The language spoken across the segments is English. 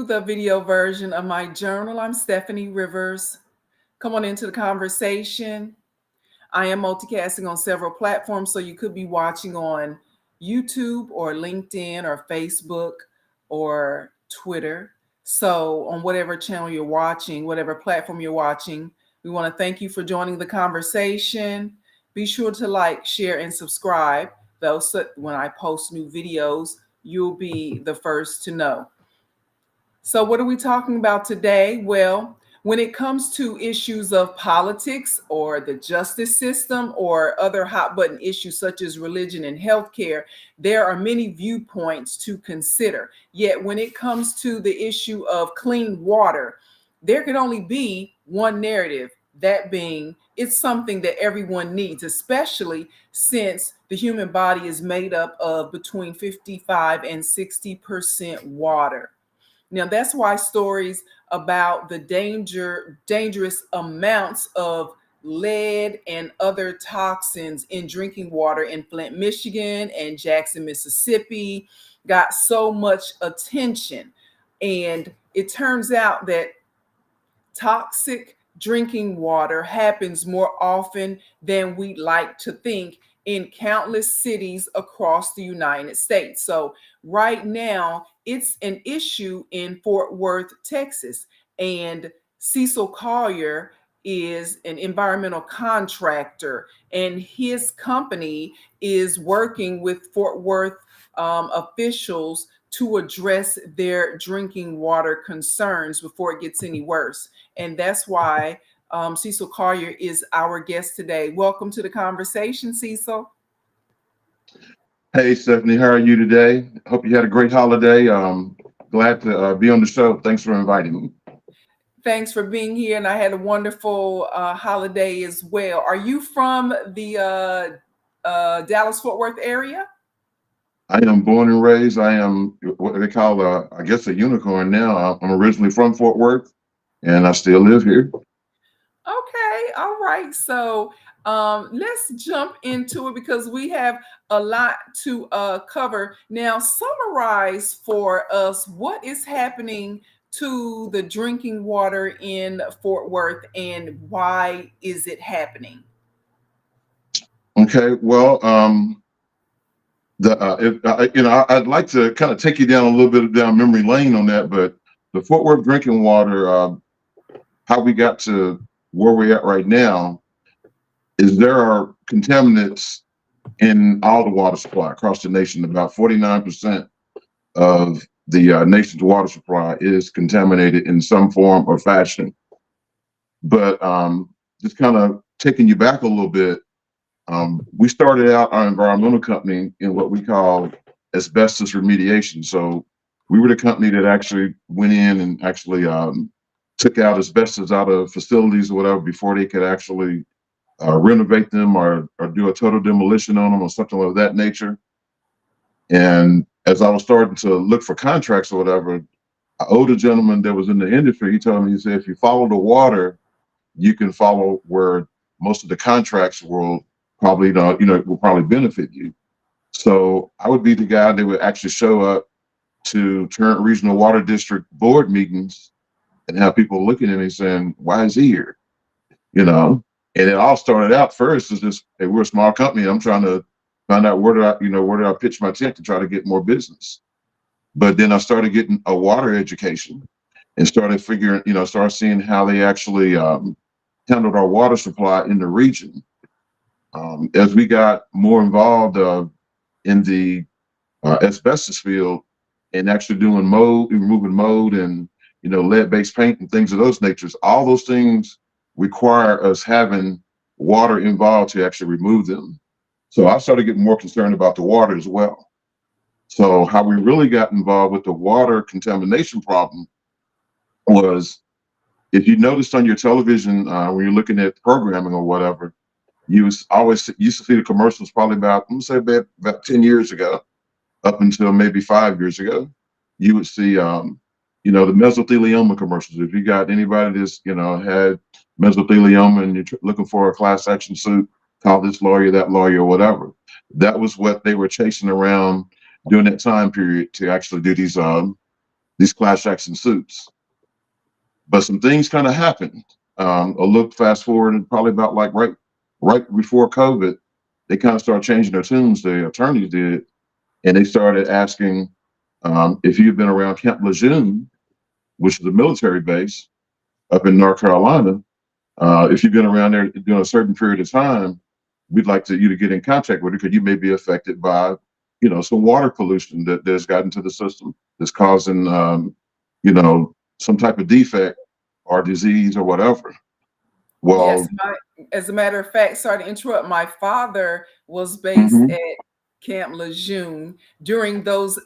to the video version of my journal. I'm Stephanie Rivers. Come on into the conversation. I am multicasting on several platforms, so you could be watching on YouTube or LinkedIn or Facebook or Twitter. So, on whatever channel you're watching, whatever platform you're watching, we want to thank you for joining the conversation. Be sure to like, share, and subscribe. Those when I post new videos, you'll be the first to know. So, what are we talking about today? Well, when it comes to issues of politics or the justice system or other hot button issues such as religion and healthcare, there are many viewpoints to consider. Yet, when it comes to the issue of clean water, there can only be one narrative, that being it's something that everyone needs, especially since the human body is made up of between 55 and 60% water. Now, that's why stories about the dangerous amounts of lead and other toxins in drinking water in Flint, Michigan and Jackson, Mississippi got so much attention. And it turns out that toxic drinking water happens more often than we'd like to think in countless cities across the United States. So right now, it's an issue in Fort Worth, Texas. And Cecil Collier is an environmental contractor, and his company is working with Fort Worth officials to address their drinking water concerns before it gets any worse. And that's why Cecil Collier is our guest today. Welcome to the conversation, Cecil. Hey, Stephanie, how are you today? Hope you had a great holiday. Glad to be on the show. Thanks for inviting me. Thanks for being here, and I had a wonderful holiday as well. Are you from the Dallas-Fort Worth area? I am born and raised. I am what they call, I guess, a unicorn now. I'm originally from Fort Worth, and I still live here. Okay, all right. So let's jump into it because we have a lot to cover. Now, summarize for us what is happening to the drinking water in Fort Worth and why is it happening? Okay, well, I'd like to kind of take you down a little bit down memory lane on that, but the Fort Worth drinking water, how we got to where we're at right now is there are contaminants in all the water supply across the nation. About 49% of the nation's water supply is contaminated in some form or fashion. But just kind of taking you back a little bit, we started out our environmental company in what we call asbestos remediation. So we were the company that actually went in and actually took out asbestos out of facilities or whatever before they could actually renovate them or do a total demolition on them or something of that nature. And as I was starting to look for contracts or whatever, an older gentleman that was in the industry, he told me, he said, if you follow the water, you can follow where most of the contracts will probably, will probably benefit you. So I would be the guy that would actually show up to Tarrant Regional Water District board meetings and have people looking at me saying, why is he here? And it all started out first as just, hey, we're a small company. I'm trying to find out where did I pitch my tent to try to get more business. But then I started getting a water education and started figuring, started seeing how they actually handled our water supply in the region. As we got more involved in the asbestos field and actually doing removing mold and, lead-based paint and things of those natures, all those things require us having water involved to actually remove them. So I started getting more concerned about the water as well. So how we really got involved with the water contamination problem was, if you noticed on your television when you're looking at programming or whatever, you always used to see the commercials probably about 10 years ago, up until maybe 5 years ago. You would see, the mesothelioma commercials. If you got anybody that's, had mesothelioma and you're looking for a class action suit, call this lawyer, that lawyer, or whatever. That was what they were chasing around during that time period to actually do these these class action suits. But some things kind of happened. A look fast forward and probably about like right before COVID, they kind of started changing their tunes. The attorneys did, and they started asking if you've been around Camp Lejeune, which is a military base up in North Carolina. If you've been around there during a certain period of time, we'd like you to get in contact with it because you may be affected by, some water pollution that's gotten to the system that's causing, some type of defect or disease or whatever. Yes, Well, as a matter of fact, sorry to interrupt, my father was based mhm. at Camp Lejeune during those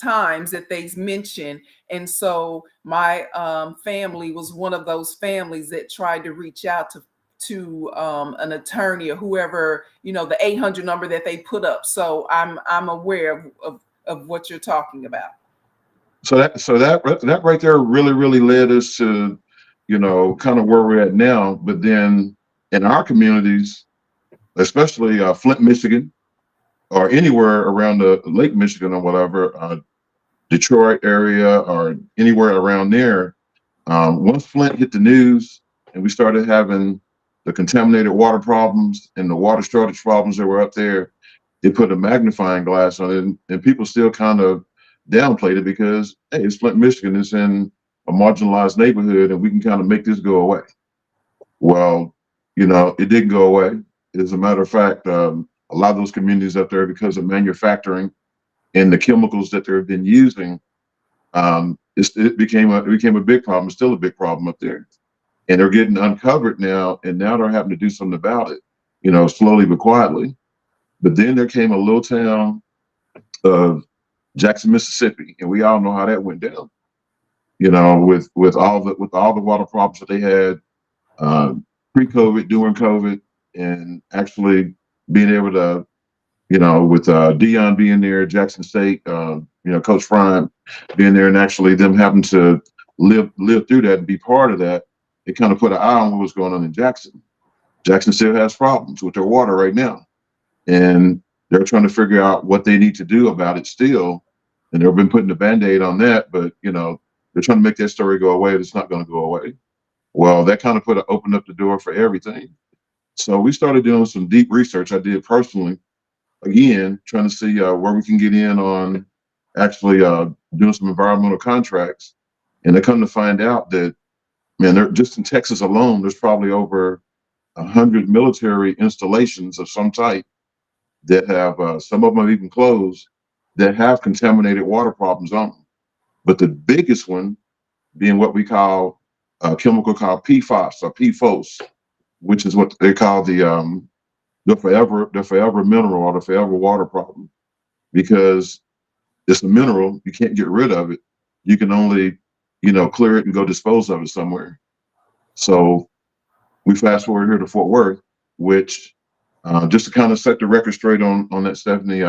times that they mentioned. And so my family was one of those families that tried to reach out to an attorney or whoever, the 800 number that they put up. So I'm aware of what you're talking about. So that right there really led us to, kind of where we're at now. But then in our communities, especially Flint, Michigan, or anywhere around the Lake Michigan or whatever, Detroit area or anywhere around there, once Flint hit the news and we started having the contaminated water problems and the water shortage problems that were up there, it put a magnifying glass on it, and people still kind of downplayed it because, hey, it's Flint, Michigan, it's in a marginalized neighborhood, and we can kind of make this go away. Well, it didn't go away. As a matter of fact, a lot of those communities up there, because of manufacturing and the chemicals that they've been using, it became a big problem. It's still a big problem up there, and they're getting uncovered now, and now they're having to do something about it. Slowly but quietly. But then there came a little town of Jackson, Mississippi, and we all know how that went down. With all the water problems that they had pre-COVID, during COVID, and actually being able to, with Dion being there, Jackson State, Coach Prime being there, and actually them having to live through that and be part of that, it kind of put an eye on what was going on in Jackson. Jackson still has problems with their water right now, and they're trying to figure out what they need to do about it still. And they've been putting a Band-Aid on that, but they're trying to make that story go away. It's not going to go away. Well, that kind of opened up the door for everything. So we started doing some deep research. I did personally, again, trying to see where we can get in on actually doing some environmental contracts. And they come to find out that, man, just in Texas alone, there's probably over 100 military installations of some type that have, some of them have even closed, that have contaminated water problems on them. But the biggest one being what we call a chemical called PFAS or PFOS, which is what they call the forever mineral or the forever water problem, because it's a mineral, you can't get rid of it. You can only, clear it and go dispose of it somewhere. So we fast forward here to Fort Worth, which just to kind of set the record straight on that, Stephanie,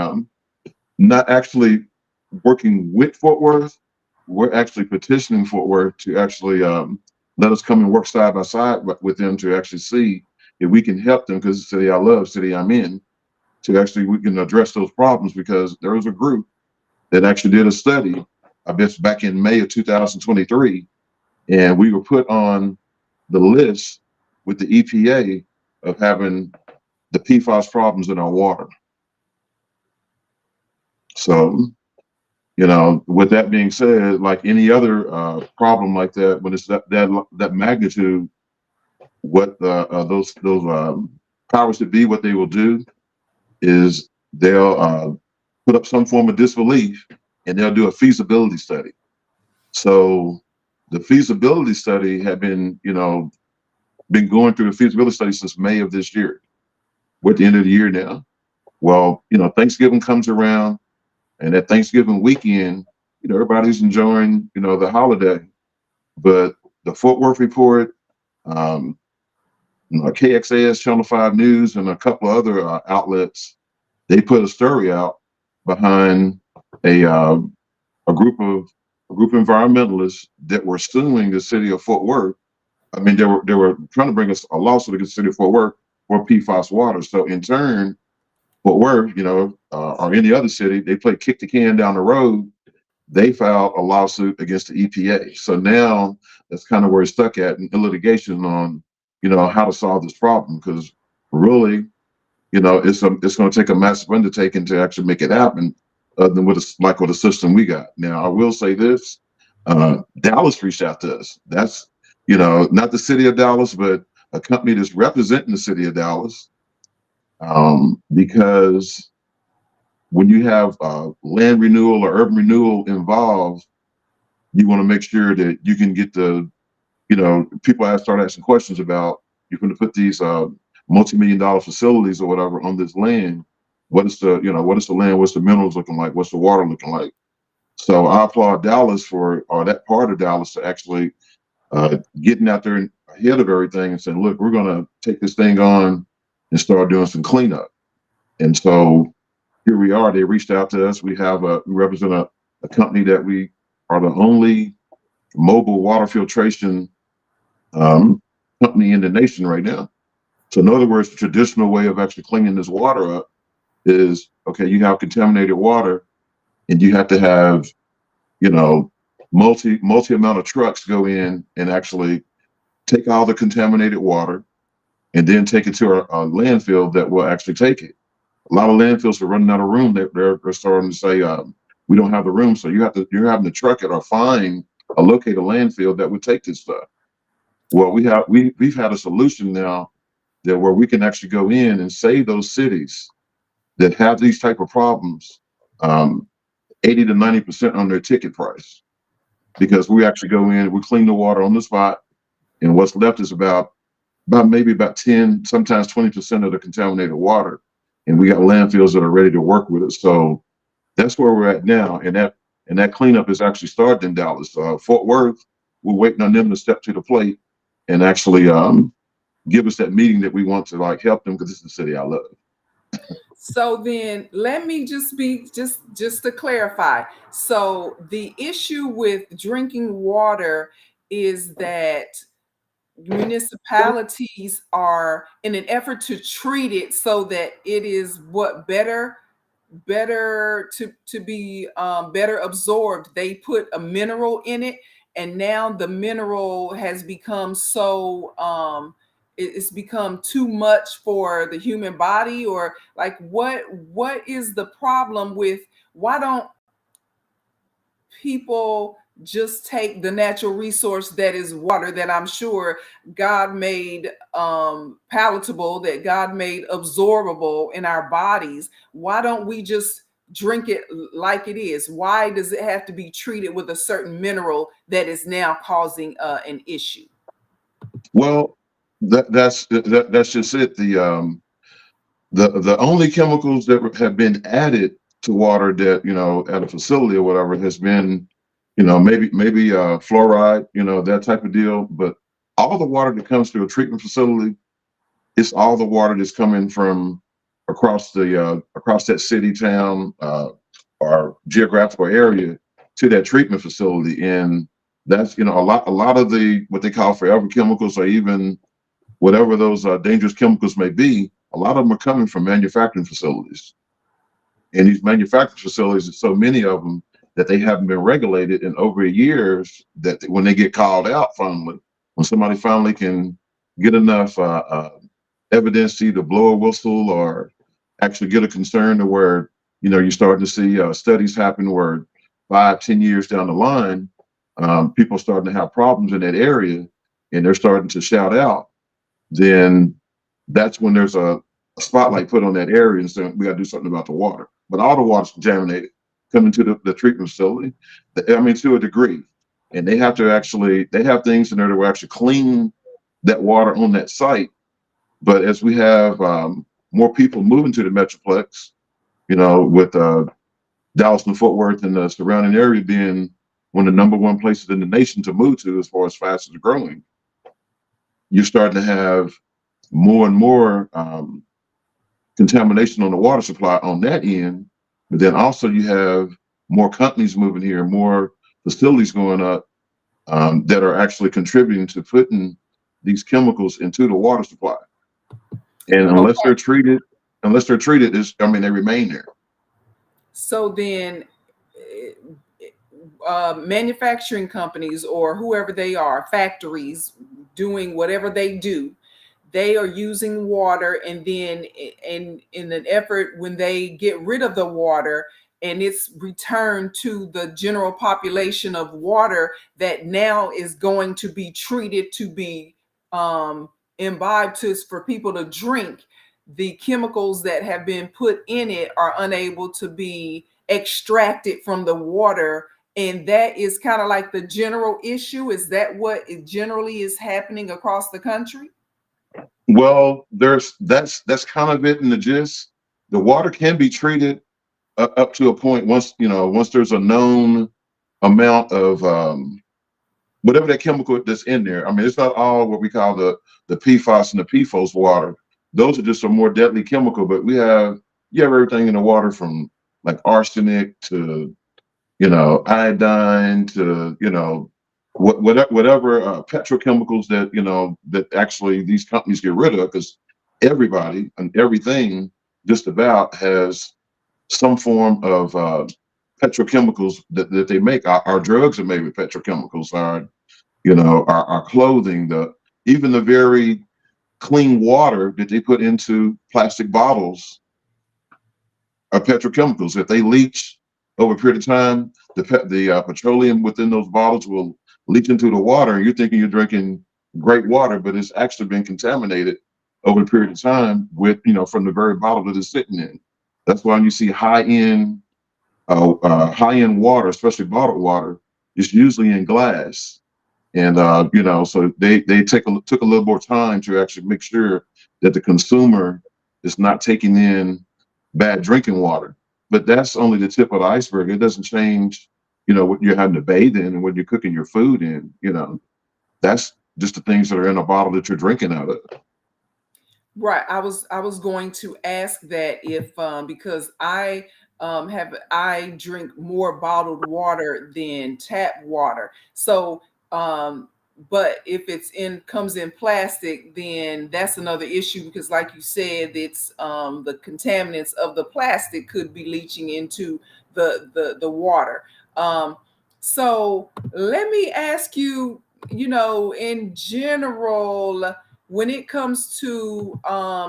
not actually working with Fort Worth, we're actually petitioning Fort Worth to actually let us come and work side by side with them to actually see if we can help them, because the city I love, city I'm in, to actually we can address those problems, because there was a group that actually did a study, I guess back in May of 2023, and we were put on the list with the EPA of having the PFAS problems in our water. So, with that being said, like any other problem like that, when it's that magnitude, what those powers that be, what they will do is they'll put up some form of disbelief, and they'll do a feasibility study. So the feasibility study had been going through the feasibility study since May of this year. We're at the end of the year now. Well, Thanksgiving comes around, and at Thanksgiving weekend, everybody's enjoying, the holiday. But the Fort Worth report, um, KXAS, Channel 5 News, and a couple of other outlets, they put a story out behind a group of environmentalists that were suing the city of Fort Worth. I mean, they were trying to bring us a lawsuit against the city of Fort Worth for PFAS water. So in turn, Fort Worth, or any other city, they play kick the can down the road they filed a lawsuit against the EPA. So now that's kind of where it's stuck at in litigation on, how to solve this problem. Because really, it's going to take a massive undertaking to actually make it happen, than with a system we got now. I will say this: Dallas reached out to us. That's not the city of Dallas, but a company that's representing the city of Dallas, because when you have land renewal or urban renewal involved, you want to make sure that you can get people have started asking questions about, you're going to put these multi-million-dollar facilities or whatever on this land. What is the land? What's the minerals looking like? What's the water looking like? So I applaud Dallas or that part of Dallas to actually getting out there ahead of everything and saying, look, we're going to take this thing on and start doing some cleanup. And so here we are. They reached out to us. We represent a company that we are the only mobile water filtration company in the nation right now. So in other words, the traditional way of actually cleaning this water up is, okay, you have contaminated water and you have to have, multi amount of trucks go in and actually take all the contaminated water and then take it to a landfill that will actually take it. A lot of landfills are running out of room. They're starting to say, we don't have the room. So you're having to truck it or find or locate a landfill that would take this stuff. Well, we've had a solution now that where we can actually go in and save those cities that have these type of problems 80 to 90% on their ticket price, because we actually go in, we clean the water on the spot, and what's left is maybe about 10, sometimes 20% of the contaminated water, and we got landfills that are ready to work with us. So that's where we're at now, and that cleanup is actually started in Dallas. Fort Worth, we're waiting on them to step to the plate and actually give us that meeting that we want to help them, because this is the city I love. So then let me just to clarify. So the issue with drinking water is that municipalities are, in an effort to treat it so that it is what better to be better absorbed, they put a mineral in it, and now the mineral has become so it's become too much for the human body, or like what is the problem with, why don't people just take the natural resource that is water, that I'm sure God made palatable, that God made absorbable in our bodies? Why don't we just drink it like it is? Why does it have to be treated with a certain mineral that is now causing an issue? Well, that's just it. The only chemicals that have been added to water that at a facility or whatever has been maybe fluoride, that type of deal. But all the water that comes to a treatment facility, it's all the water that's coming from across that city, town, or geographical area to that treatment facility. And that's a lot of the what they call forever chemicals, or even whatever those dangerous chemicals may be, a lot of them are coming from manufacturing facilities. And these manufacturing facilities, there's so many of them that they haven't been regulated in over years, that when they get called out finally, when somebody finally can get enough evidence to either blow a whistle or actually get a concern to where, you're starting to see studies happen where 5, 10 years down the line, people are starting to have problems in that area and they're starting to shout out, then that's when there's a spotlight put on that area and saying, we got to do something about the water. But all the water's contaminated coming to the treatment facility, to a degree. And they have things in there that will actually clean that water on that site. But as we have more people moving to the Metroplex, with Dallas and Fort Worth and the surrounding area being one of the number one places in the nation to move to as far as fastest growing, you're starting to have more and more contamination on the water supply on that end. But then also you have more companies moving here, more facilities going up that are actually contributing to putting these chemicals into the water supply. And unless they're treated, they remain there. So then manufacturing companies or whoever they are, factories doing whatever they do, they are using water, and then in an effort when they get rid of the water and it's returned to the general population of water that now is going to be treated to be imbibed to for people to drink, the chemicals that have been put in it are unable to be extracted from the water. And that is kind of like the general issue. Is that what it generally is happening across the country? Well, that's kind of it in the gist. The water can be treated up to a point once, once there's a known amount of whatever that chemical that's in there. I mean, it's not all what we call the PFAS and the PFOS water. Those are just a more deadly chemical, but you have everything in the water from like arsenic to iodine to whatever petrochemicals that that actually these companies get rid of, because everybody and everything just about has some form of petrochemicals that they make. Our drugs are made with petrochemicals. Our clothing, even the very clean water that they put into plastic bottles are petrochemicals. If they leach over a period of time, the petroleum within those bottles will leach into the water, and you're thinking you're drinking great water, but it's actually been contaminated over a period of time with from the very bottle that it's sitting in. That's why when you see high end water, especially bottled water, it's usually in glass. And so they took a little more time to actually make sure that the consumer is not taking in bad drinking water. But that's only the tip of the iceberg. It doesn't change, what you're having to bathe in and what you're cooking your food in. That's just the things that are in a bottle that you're drinking out of. Right. I was going to ask that if because I drink more bottled water than tap water. So but if it's in comes in plastic, then that's another issue, because like you said, it's the contaminants of the plastic could be leaching into the water. Um so let me ask you, in general, when it comes to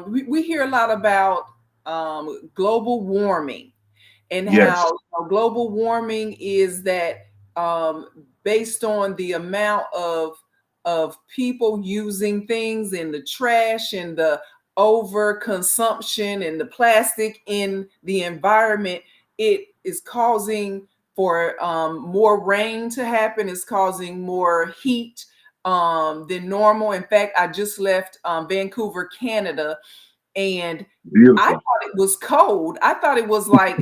we hear a lot about global warming, and how Yes. global warming is that based on the amount of people using things in the trash and the overconsumption and the plastic in the environment, it is causing for more rain to happen. It's causing more heat than normal. In fact, I just left Vancouver, Canada, and I Beautiful. thought it was cold. I thought it was like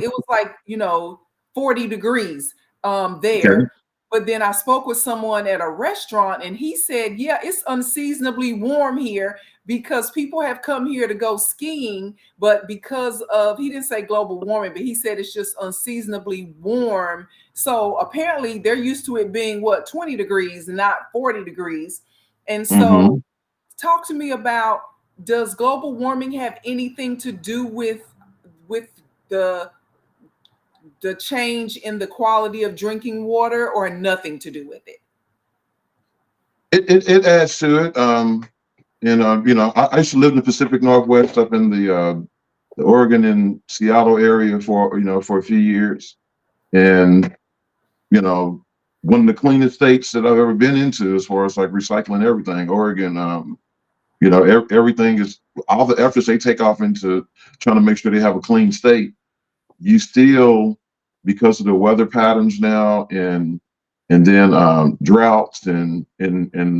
40 degrees Okay. there. But then I spoke with someone at a restaurant, and he said, "Yeah, it's unseasonably warm here because people have come here to go skiing, but because of," he didn't say global warming, but he said it's just unseasonably warm. So apparently they're used to it being what, 20 degrees, not 40 degrees. And so Hmm. talk to me about, does global warming have anything to do with the the change in the quality of drinking water, or nothing to do with it? It adds to it. And I used to live in the Pacific Northwest, up in the Oregon and Seattle area for a few years, and you know one of the cleanest states that I've ever been into as far as like recycling everything. Oregon, everything is, all the efforts they take off into trying to make sure they have a clean state. You still, because of the weather patterns now, and then droughts and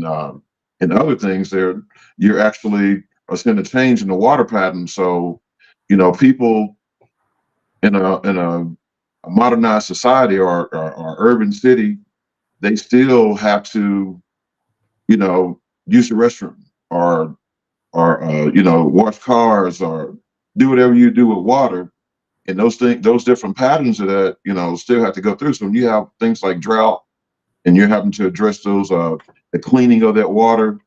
other things, there you're actually are seeing a change in the water pattern. So people in a modernized society, or urban city, they still have to use the restroom, or wash cars, or do whatever you do with water. And those different patterns of that, still have to go through. So when you have things like drought, and you're having to address those, the cleaning of that water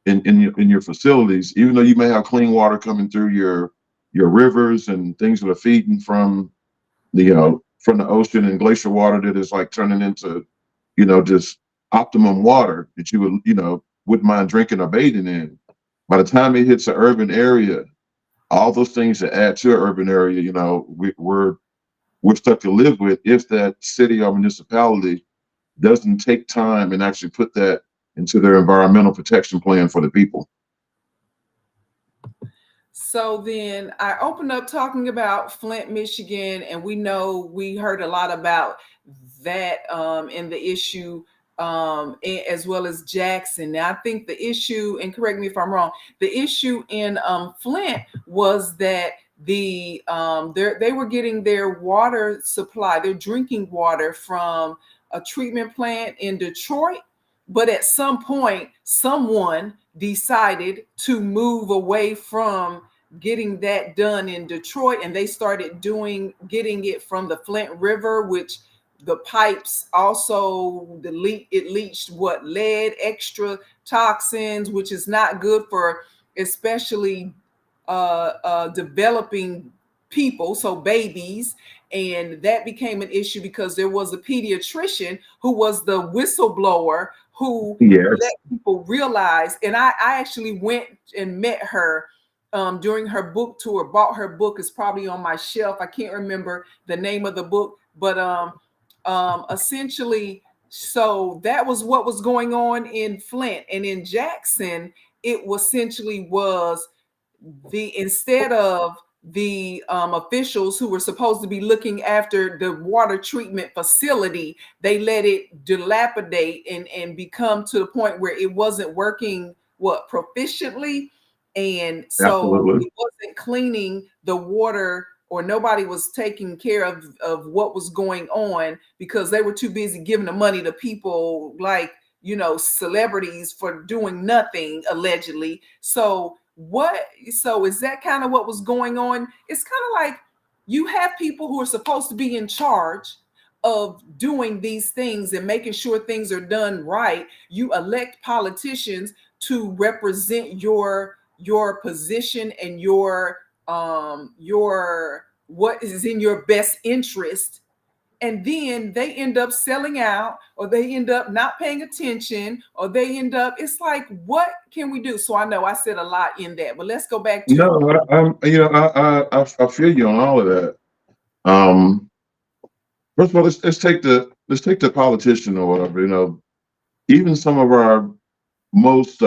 in your facilities, even though you may have clean water coming through your rivers and things that are feeding from the ocean and glacier water that is like turning into just optimum water that you would, wouldn't mind drinking or bathing in. By the time it hits an urban area, all those things that add to an urban area, we're stuck to live with if that city or municipality doesn't take time and actually put that into their environmental protection plan for the people. So then I opened up talking about Flint, Michigan, and we know we heard a lot about that in the issue, as well as Jackson. Now, I think the issue, and correct me if I'm wrong, the issue in Flint was that they were getting their water supply, their drinking water from a treatment plant in Detroit. But at some point, someone decided to move away from getting that done in Detroit, and they started getting it from the Flint River, which the pipes also it leached what, lead, extra toxins, which is not good for especially developing people, so babies. And that became an issue because there was a pediatrician who was the whistleblower who let Yes. people realize. And I actually went and met her during her book tour, bought her book. It's probably on my shelf. I can't remember the name of the book, but essentially, so that was what was going on in Flint. And in Jackson, it essentially was instead of the officials who were supposed to be looking after the water treatment facility, they let it dilapidate and become to the point where it wasn't working proficiently. And so Absolutely. it wasn't cleaning the water, or nobody was taking care of what was going on because they were too busy giving the money to people like, celebrities for doing nothing, allegedly. So is that kind of what was going on? It's kind of like you have people who are supposed to be in charge of doing these things and making sure things are done right. You elect politicians to represent your position and your what is in your best interest, and then they end up selling out, or they end up not paying attention, or they end up, it's like, what can we do? So I know I said a lot in that, but let's go back to. No, I feel you on all of that. Um, First of all, let's take the politician or whatever. Even some of our most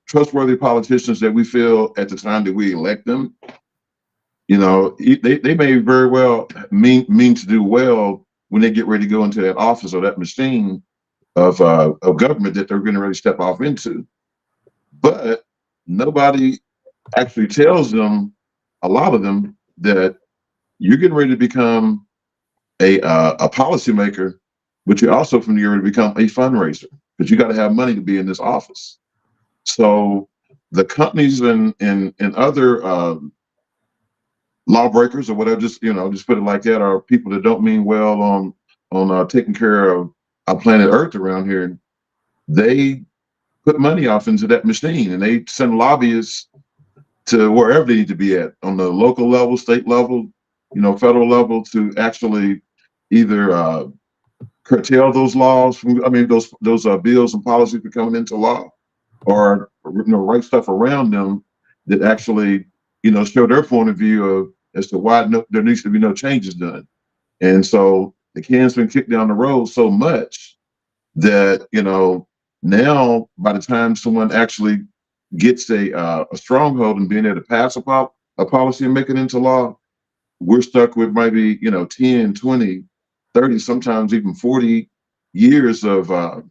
trustworthy politicians that we feel at the time that we elect them, they may very well mean to do well when they get ready to go into that office or that machine of government that they're going to really step off into. But nobody actually tells them, a lot of them, that you're getting ready to become a policymaker, but you're also from the area to become a fundraiser. But you got to have money to be in this office. So the companies and other lawbreakers or whatever, just put it like that, are people that don't mean well on taking care of our planet Earth around here. They put money off into that machine, and they send lobbyists to wherever they need to be at, on the local level, state level, federal level, to actually either curtail those laws from, those bills and policies from coming into law, or write stuff around them that actually show their point of view of as to why there needs to be no changes done. And so the can's been kicked down the road so much that now by the time someone actually gets a stronghold in being able to pass a policy and make it into law, we're stuck with maybe 10, 20, 30, sometimes even 40 years of a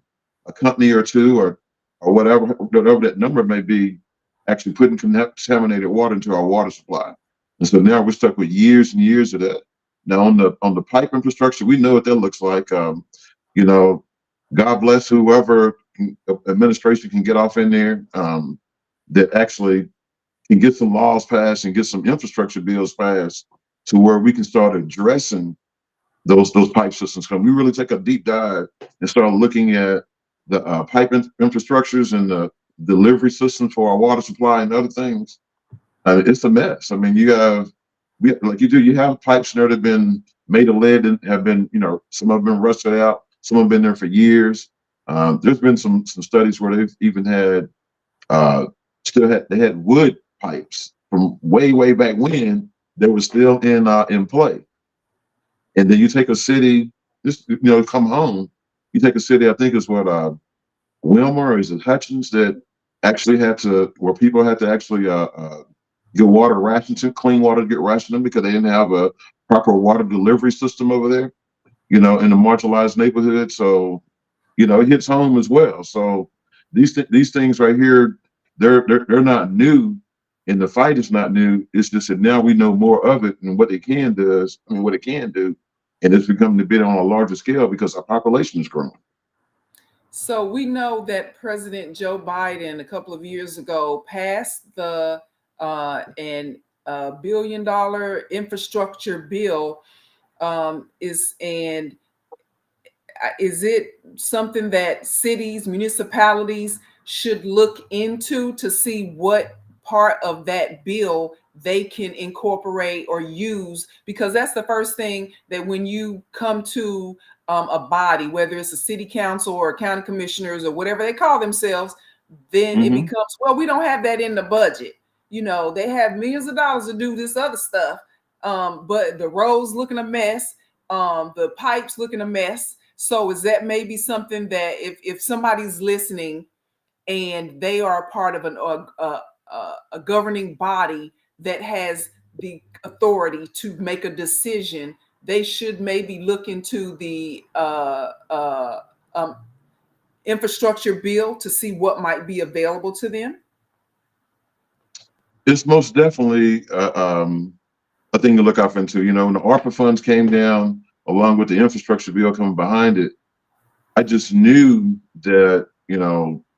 company or two, or whatever that number may be, actually putting contaminated water into our water supply. And so now we're stuck with years and years of that. Now on the pipe infrastructure, we know what that looks like. You know, God bless whoever administration can get off in there, that actually can get some laws passed and get some infrastructure bills passed to where we can start addressing those pipe systems. Because we really take a deep dive and start looking at the pipe infrastructures and the delivery systems for our water supply and other things. It's a mess. I mean, you have pipes there that have been made of lead and have been, some of them rusted out. Some have been there for years. There's been some studies where they've even had uh, they had wood pipes from way back when that were still in play. And then you take a city, just come home. You take a city, I think it's what Wilmer or is it Hutchins that actually had to where people had to actually get water rationed to clean water to get rationed them because they didn't have a proper water delivery system over there, in the marginalized neighborhood. So it hits home as well. So these things right here, they're not new, and the fight is not new. It's just that now we know more of it and what it can do, and it's becoming a bit on a larger scale because our population is growing. So we know that President Joe Biden a couple of years ago passed the an $1 billion infrastructure bill. Is it something that cities, municipalities should look into to see what part of that bill they can incorporate or use? Because that's the first thing that when you come to a body, whether it's a city council or county commissioners or whatever they call themselves, then it Hmm. becomes, well, we don't have that in the budget. They have millions of dollars to do this other stuff, but the roads looking a mess, the pipes looking a mess. So is that maybe something that if somebody's listening and they are part of a governing body that has the authority to make a decision, they should maybe look into the um, infrastructure bill to see what might be available to them? It's most definitely a thing to look out into. When the ARPA funds came down, along with the infrastructure bill coming behind it, I just knew that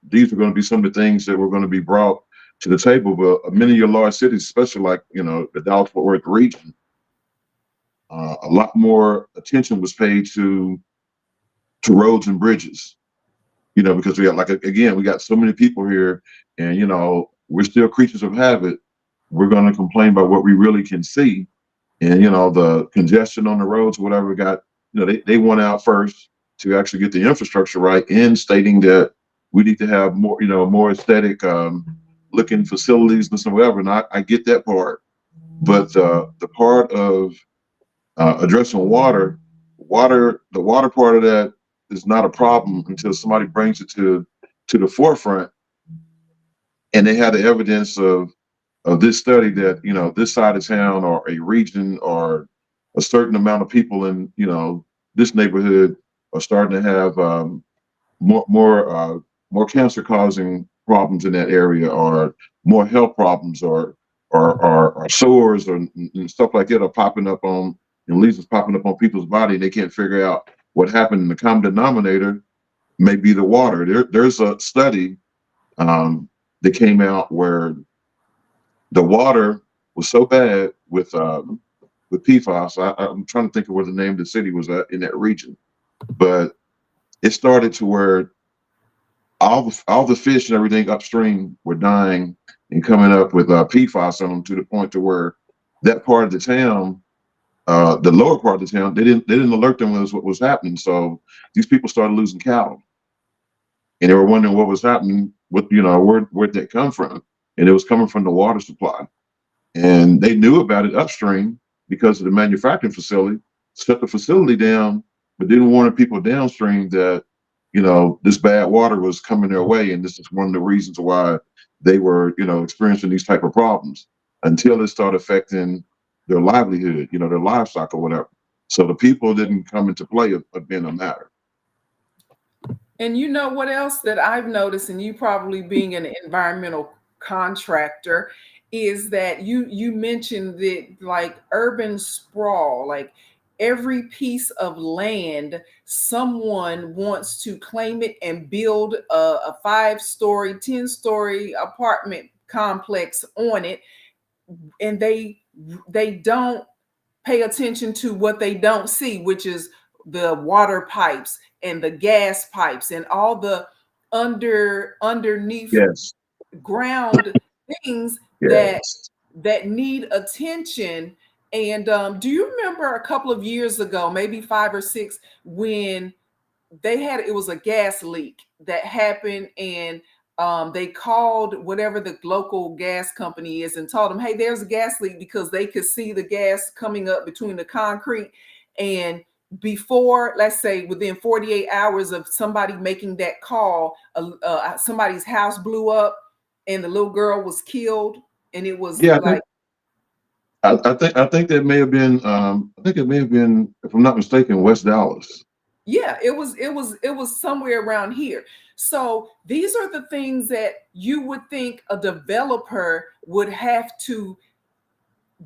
these were going to be some of the things that were going to be brought to the table. But many of your large cities, especially like the Dallas Fort Worth region, a lot more attention was paid to roads and bridges. Because we got again, we got so many people here, and we're still creatures of habit. We're going to complain about what we really can see, and the congestion on the roads, whatever. Got they went out first to actually get the infrastructure right, in stating that we need to have more aesthetic looking facilities and some whatever. And I get that part, but the part of addressing the water part of that is not a problem until somebody brings it to the forefront, and they have the evidence of this study that this side of town or a region or a certain amount of people in this neighborhood are starting to have more cancer causing problems in that area, or more health problems, or sores and stuff like that are popping up on and lesions popping up on people's body, and they can't figure out what happened. And the common denominator may be the water. There's a study that came out where the water was so bad with PFAS. I'm trying to think of where the name of the city was at in that region, but it started to where all the fish and everything upstream were dying and coming up with PFAS on them, to the point to where that part of the town, the lower part of the town, they didn't alert them as what was happening. So these people started losing cattle, and they were wondering what was happening. Where'd that come from? And it was coming from the water supply. And they knew about it upstream because of the manufacturing facility, shut the facility down, but didn't warn the people downstream that this bad water was coming their way, and this is one of the reasons why they were experiencing these type of problems, until it started affecting their livelihood, their livestock or whatever. So the people didn't come into play of being a matter. And you know what else that I've noticed, and you probably being an environmental contractor, is that you mentioned that like urban sprawl, like every piece of land, someone wants to claim it and build a 5-story, 10-story apartment complex on it, and they don't pay attention to what they don't see, which is the water pipes and the gas pipes and all the underneath Yes, ground things yes. that need attention. And do you remember a couple of years ago, maybe 5 or 6, when it was a gas leak that happened, and they called whatever the local gas company is and told them, hey, there's a gas leak, because they could see the gas coming up between the concrete. And before, let's say within 48 hours of somebody making that call, somebody's house blew up and the little girl was killed. And it was Yeah, like, I think that may have been I think it may have been, if I'm not mistaken, West Dallas. yeah, it was somewhere around here. So these are the things that you would think a developer would have to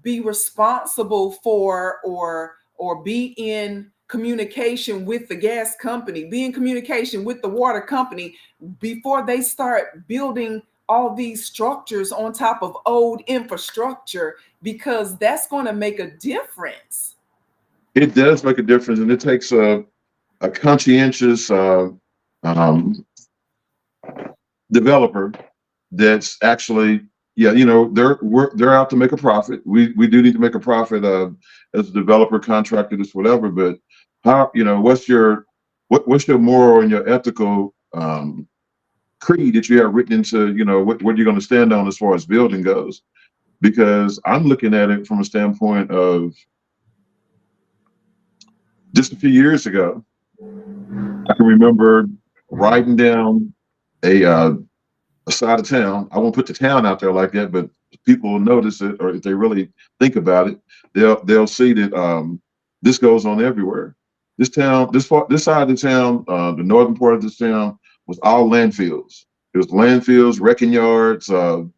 be responsible for, or be in communication with the gas company, be in communication with the water company before they start building all these structures on top of old infrastructure, because that's going to make a difference. It does make a difference, and it takes a conscientious um, developer that's actually, yeah, you know, they're out to make a profit. We do need to make a profit as a developer, contractor, this whatever. But how, you know, what's your moral and your ethical creed that you have written into, you know, what you're going to stand on as far as building goes? Because I'm looking at it from a standpoint of just a few years ago. I can remember riding down a side of town. I won't put the town out there like that, but people will notice it, or if they really think about it, they'll see that this goes on everywhere. This side of the town, the northern part of this town, was all landfills. It was landfills, wrecking yards, all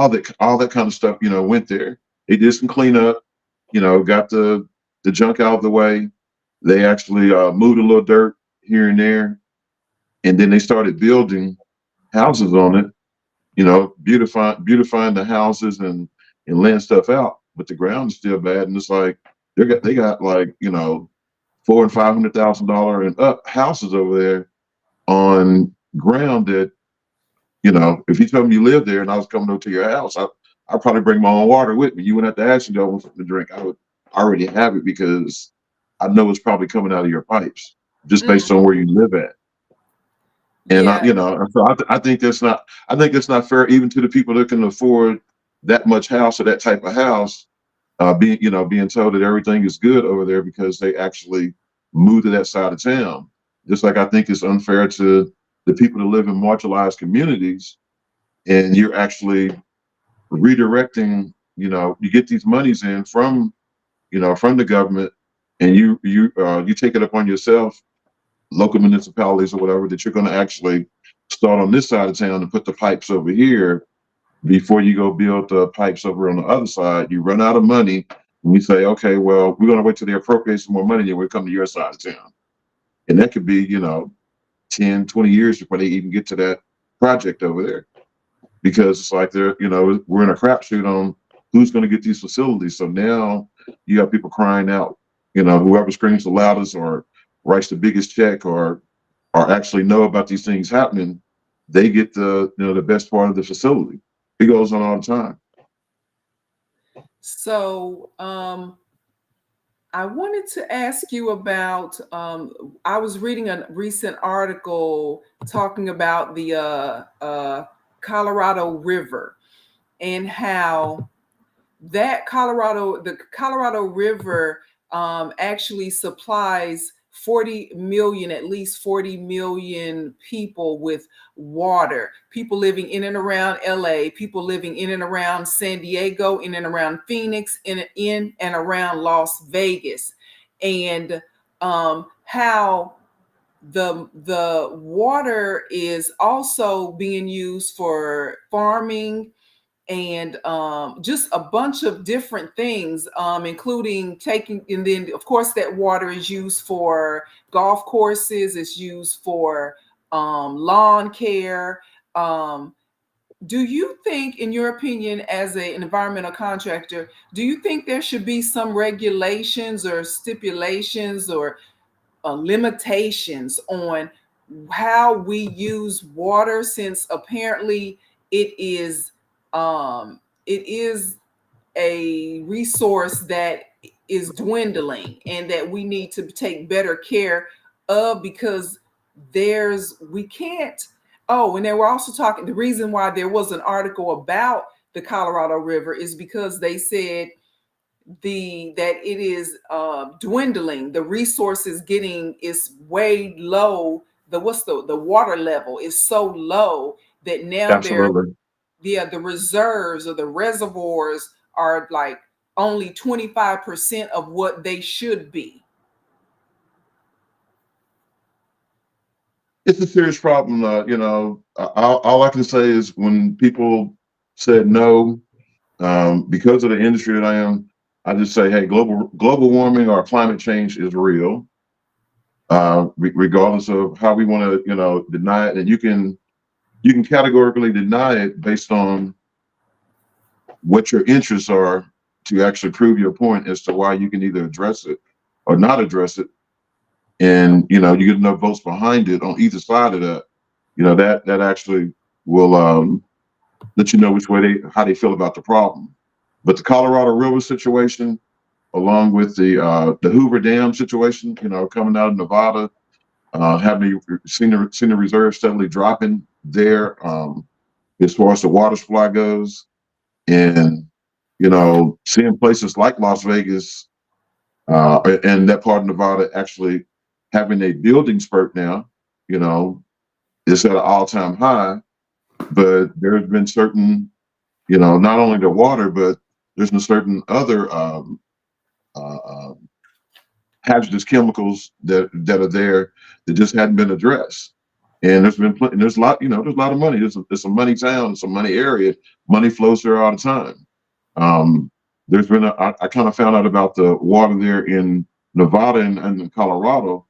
that kind of stuff. You know, went there. They did some cleanup. You know, got the junk out of the way. They actually moved a little dirt here and there, and then they started building houses on it, you know, beautifying the houses and laying stuff out, but the ground is still bad. And it's like they got like, you know, $400,000 and $500,000 and up houses over there on ground that, you know, if you told me you lived there and I was coming over to your house, I'd probably bring my own water with me. You wouldn't have to ask me, do I want something to drink? I would already have it because I know it's probably coming out of your pipes just Mm, based on where you live at. And yeah. you know, so I think that's not. I think it's not fair even to the people that can afford that much house or that type of house. Being told that everything is good over there because they actually moved to that side of town. Just like I think it's unfair to the people that live in marginalized communities, and you're actually redirecting. You know, you get these monies in from, you know, from the government, and you take it upon yourself, local municipalities or whatever, that you're going to actually start on this side of town and put the pipes over here before you go build the pipes over on the other side. You run out of money and you say, okay, well, we're going to wait till they appropriate some more money and we'll come to your side of town. And that could be, you know, 10, 20 years before they even get to that project over there, because it's like they're, you know, we're in a crapshoot on who's going to get these facilities. So now you have people crying out, you know, whoever screams the loudest or writes the biggest check or actually know about these things happening, they get the, you know, the best part of the facility. It goes on all the time. So I wanted to ask you about. I was reading a recent article talking about the Colorado River, and how the Colorado River actually supplies 40 million, at least 40 million people with water. People living in and around LA, people living in and around San Diego, in and around Phoenix, in and around Las Vegas. And how the water is also being used for farming, and just a bunch of different things, including taking, and then of course that water is used for golf courses, it's used for lawn care. Um, do you think, in your opinion, as an environmental contractor, do you think there should be some regulations or stipulations or limitations on how we use water, since apparently it is it is a resource that is dwindling, and that we need to take better care of, because we can't. Oh, and they were also talking, the reason why there was an article about the Colorado River is because they said that it is dwindling. The resources getting is way low. The water level is so low that now Absolutely. the reserves or the reservoirs are like only 25% of what they should be. It's a serious problem. All I can say is when people said no, because of the industry that I am, I just say, hey, global warming or climate change is real, regardless of how we want to, deny it. And you can categorically deny it based on what your interests are to actually prove your point as to why you can either address it or not address it. And you get enough votes behind it on either side of that, that actually will let you know which way how they feel about the problem. But the Colorado River situation, along with the Hoover Dam situation, coming out of Nevada, having seen the reserve steadily dropping there, as far as the water supply goes, and seeing places like Las Vegas and that part of Nevada actually having a building spurt now, you know, it's at an all-time high. But there's been certain, not only the water, but there's been certain other uh, uh, hazardous chemicals that are there that just hadn't been addressed. And there's been plenty, there's a lot, there's a lot of money. It's a money town, it's a money area. Money flows there all the time. Um, there's been I kind of found out about the water there in Nevada and in Colorado,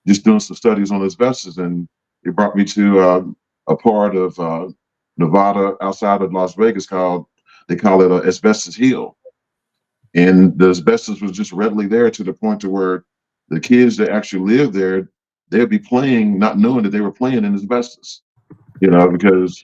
just doing some studies on asbestos, and it brought me to a part of Nevada outside of Las Vegas they call it Asbestos Hill, and the asbestos was just readily there to the point to where the kids that actually live there, they'd be playing, not knowing that they were playing in asbestos, because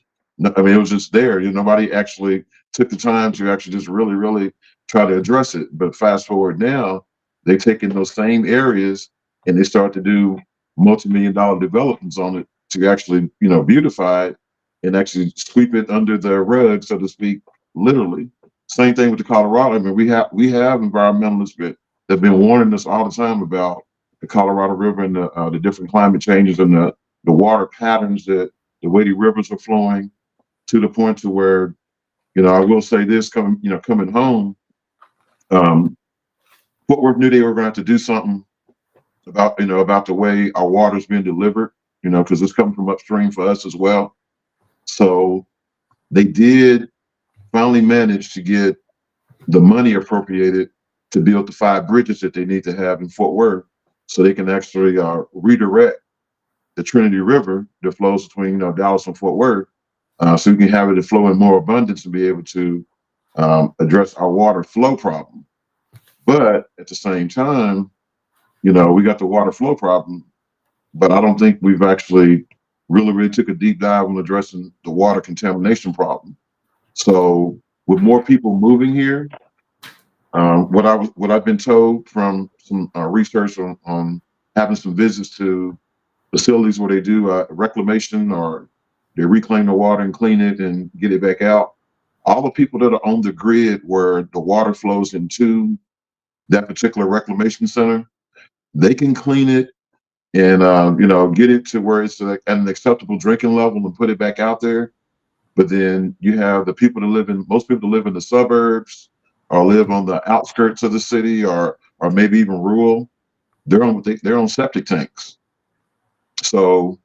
I mean, it was just there. Nobody actually took the time to actually just really, really try to address it. But fast forward now, they take in those same areas and they start to do multi-million-dollar developments on it to actually, beautify it and actually sweep it under the rug, so to speak, literally. Same thing with the Colorado. I mean, we have environmentalists that have been warning us all the time about the Colorado River and the different climate changes and the water patterns, that the way the rivers are flowing, to the point to where, I will say this, coming home, um, Fort Worth knew they were going to have to do something about the way our water is being delivered, because it's coming from upstream for us as well. So they did finally manage to get the money appropriated to build the 5 bridges that they need to have in Fort Worth, so they can actually redirect the Trinity River that flows between Dallas and Fort Worth, so we can have it flow in more abundance and be able to address our water flow problem. But at the same time, we got the water flow problem, but I don't think we've actually really, really took a deep dive on addressing the water contamination problem. So with more people moving here, what I've been told from some research on having some visits to facilities where they do reclamation, or they reclaim the water and clean it and get it back out. All the people that are on the grid where the water flows into that particular reclamation center, they can clean it and get it to where it's at an acceptable drinking level and put it back out there. But then you have the people that most people that live in the suburbs or live on the outskirts of the city, or maybe even rural. They're on septic tanks. So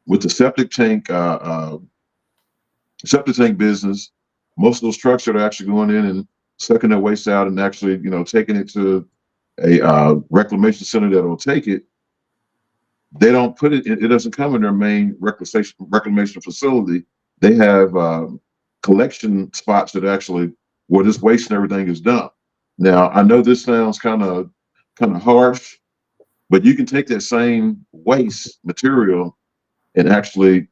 with the septic tank business, most of those trucks that are actually going in and sucking their waste out and actually, taking it to a reclamation center that will take it. They don't put it in, it doesn't come in their main reclamation facility. They have collection spots that actually where this waste and everything is dumped. Now, I know this sounds kind of harsh, but you can take that same waste material and actually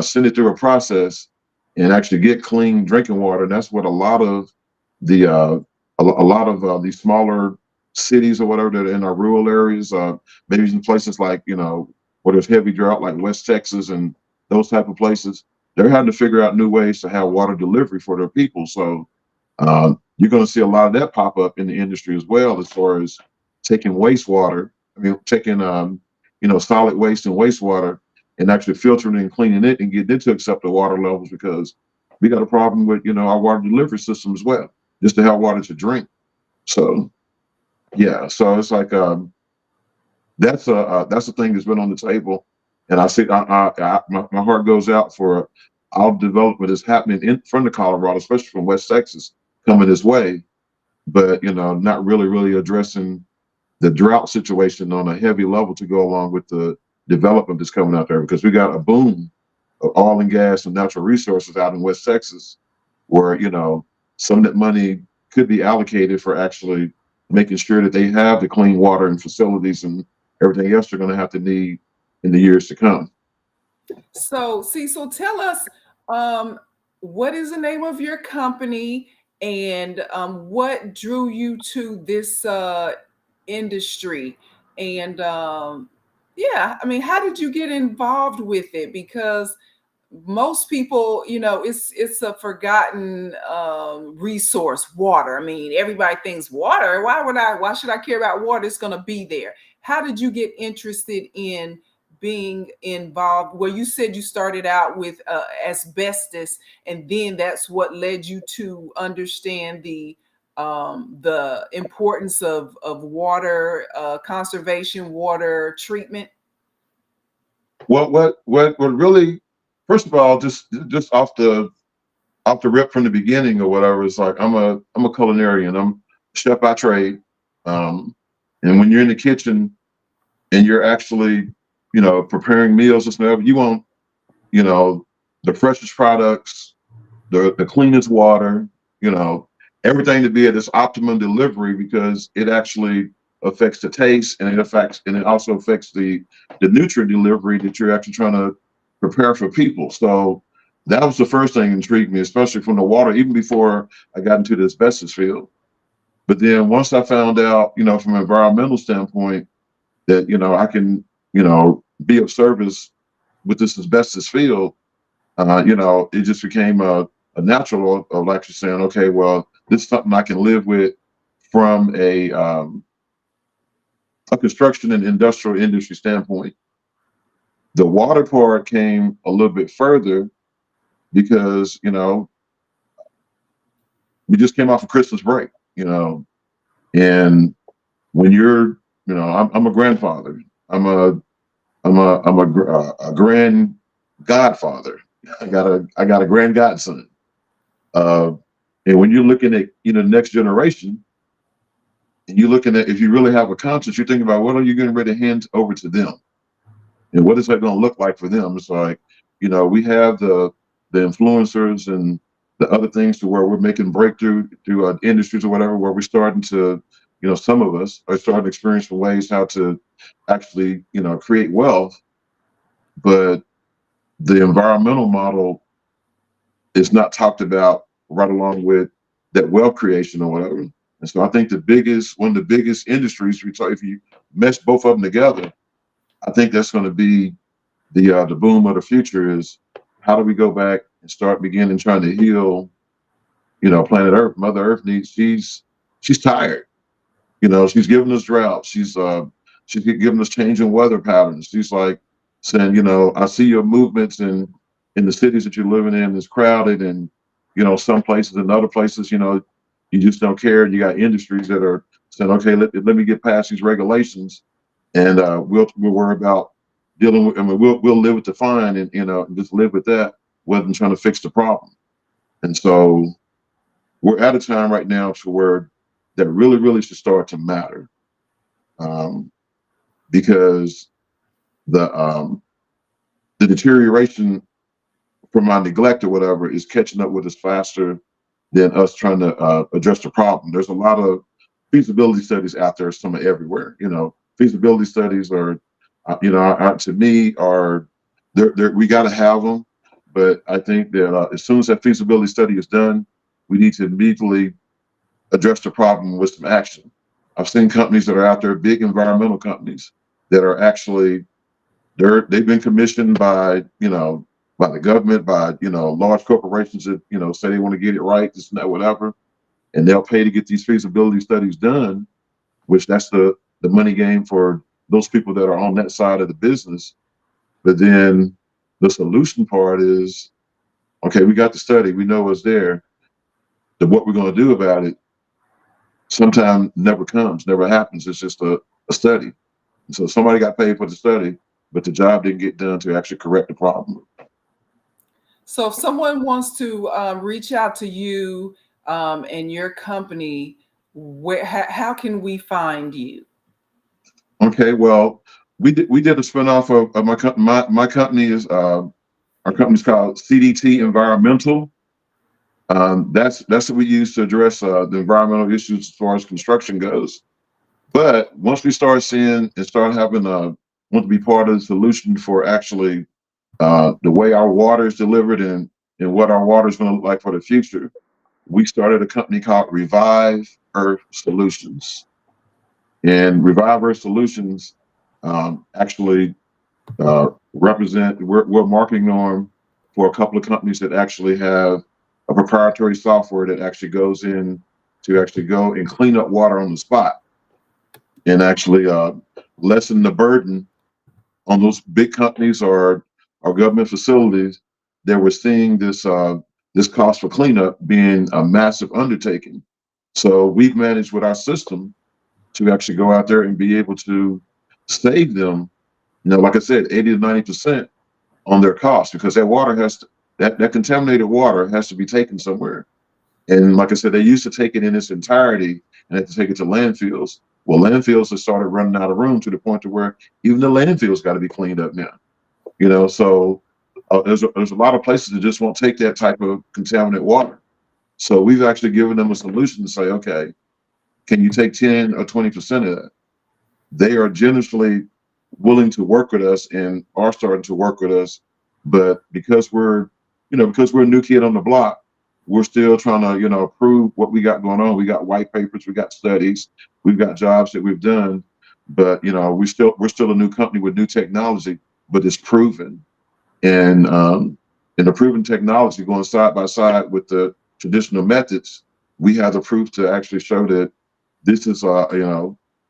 send it through a process and actually get clean drinking water. And that's what a lot of the a lot of these smaller cities or whatever that are in our rural areas, maybe in places like, where there's heavy drought, like West Texas and those type of places, they're having to figure out new ways to have water delivery for their people. So you're going to see a lot of that pop up in the industry as well, as far as taking wastewater. I mean, taking solid waste and wastewater and actually filtering and cleaning it and getting it to acceptable water levels, because we got a problem with our water delivery system as well, just to have water to drink. So yeah, so it's like that's a thing that's been on the table, and I see my heart goes out for all the development that's happening in front of Colorado, especially from West Texas coming this way, but not really addressing the drought situation on a heavy level to go along with the development that's coming out there, because we got a boom of oil and gas and natural resources out in West Texas, where some of that money could be allocated for actually making sure that they have the clean water and facilities and everything else they're going to have to need in the years to come. So, Cecil, tell us, what is the name of your company, and what drew you to this industry? And yeah, I mean, how did you get involved with it? Because most people, it's a forgotten resource, water. I mean, everybody thinks water. Why should I care about water? It's going to be there. How did you get interested in being involved, where you said you started out with asbestos, and then that's what led you to understand the importance of water conservation, water treatment? Well, what really, first of all, just off the rip from the beginning or whatever, it's like I'm a culinarian. I'm a chef by trade, and when you're in the kitchen and you're actually preparing meals and stuff, you want you know the freshest products, the cleanest water, you know, everything to be at its optimum delivery, because it actually affects the taste, and it also affects the nutrient delivery that you're actually trying to prepare for people. So that was the first thing that intrigued me, especially from the water, even before I got into the asbestos field. But then once I found out, from an environmental standpoint, that I can, be of service with this asbestos field, it just became a natural of actually saying, okay, well, this is something I can live with from a construction and industrial industry standpoint. The water part came a little bit further because, we just came off of Christmas break, and when you're, I'm a grandfather. I'm a grand godfather. I got a grand godson. Uh, and when you're looking at the next generation, and you're looking at, if you really have a conscience, you're thinking about what are you getting ready to hand over to them, and what is that going to look like for them? It's like, we have the influencers and the other things to where we're making breakthrough through industries or whatever, where we're starting to, some of us are starting to experience ways how to actually, create wealth, but the environmental model is not talked about right along with that wealth creation or whatever. And so I think one of the biggest industries, if you mesh both of them together, I think that's going to be the boom of the future. Is how do we go back and start beginning trying to heal, planet Earth. Mother Earth she's tired. She's giving us drought. She's giving us changing weather patterns. She's like saying, I see your movements in the cities that you're living in is crowded, and some places and other places, you just don't care. You got industries that are saying, okay, let me get past these regulations, and we'll worry about dealing with. I mean, we'll live with the fine, and just live with that, rather than trying to fix the problem. And so we're at a time right now to where that really should start to matter, um, because the deterioration from our neglect or whatever is catching up with us faster than us trying to address the problem. There's a lot of feasibility studies out there, some are everywhere. Feasibility studies are, to me, are we got to have them, but I think that as soon as that feasibility study is done, we need to immediately address the problem with some action. I've seen companies that are out there, big environmental companies that are actually they've been commissioned by by the government, by large corporations that say they want to get it right, this and that, whatever, and they'll pay to get these feasibility studies done, which that's the money game for those people that are on that side of the business. But then the solution part is, okay, we got the study, we know it's there. Then what we're going to do about it sometimes never comes, never happens. It's just a study. And so somebody got paid for the study, but the job didn't get done to actually correct the problem. So if someone wants to reach out to you and your company, how can we find you? Okay, well, we did a spinoff of my company is our company's called CDT Environmental. That's what we use to address the environmental issues as far as construction goes. But once we start seeing and start having want to be part of the solution for actually the way our water is delivered and what our water is going to look like for the future, we started a company called Revive Earth Solutions. And Revive Earth Solutions actually represent, we're a marketing arm for a couple of companies that actually have a proprietary software that actually goes in to actually go and clean up water on the spot and actually lessen the burden on those big companies or government facilities that were seeing this cost for cleanup being a massive undertaking. So we've managed with our system to actually go out there and be able to save them, like I said, 80 to 90% on their cost, because that water that contaminated water has to be taken somewhere. And like I said, they used to take it in its entirety and had to take it to landfills. Well, landfills have started running out of room to the point to where even the landfills got to be cleaned up now. So there's a lot of places that just won't take that type of contaminated water. So we've actually given them a solution to say, okay, can you take 10 or 20% of that? They are generously willing to work with us and are starting to work with us. But because because we're a new kid on the block, we're still trying to, prove what we got going on. We got white papers, we got studies, we've got jobs that we've done, but we're still a new company with new technology, but it's proven. And the proven technology going side by side with the traditional methods, we have the proof to actually show that this is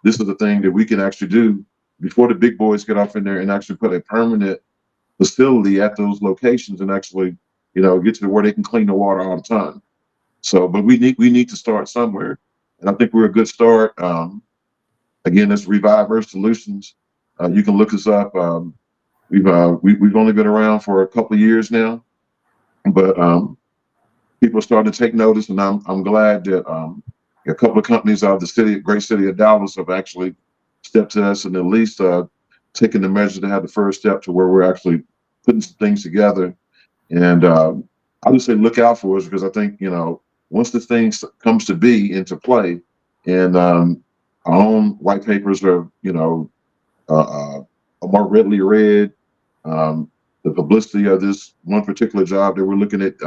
this is the thing that we can actually do before the big boys get off in there and actually put a permanent facility at those locations and actually get to where they can clean the water all the time. So, but we need to start somewhere, and I think we're a good start. Again, that's Revive Earth Solutions. You can look us up. We've only been around for a couple of years now, but people are starting to take notice, and I'm glad that a couple of companies out of the great city of Dallas have actually stepped to us and at least taken the measure to have the first step to where we're actually putting some things together. And I would say look out for us, because I think once this thing comes to be into play, and our own white papers are more readily read. The publicity of this one particular job that we're looking at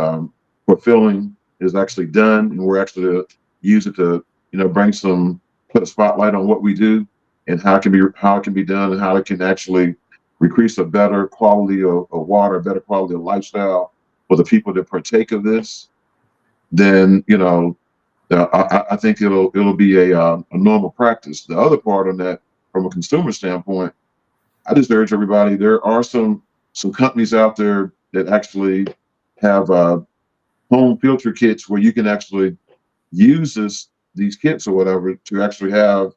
fulfilling is actually done, and we're actually to use it to put a spotlight on what we do and how it can be done, and how it can actually increase a better quality of water, a better quality of lifestyle for the people that partake of this. Then I think it'll be a normal practice. The other part on that, from a consumer standpoint, I just urge everybody. There are some companies out there that actually have home filter kits where you can actually use these kits or whatever to actually have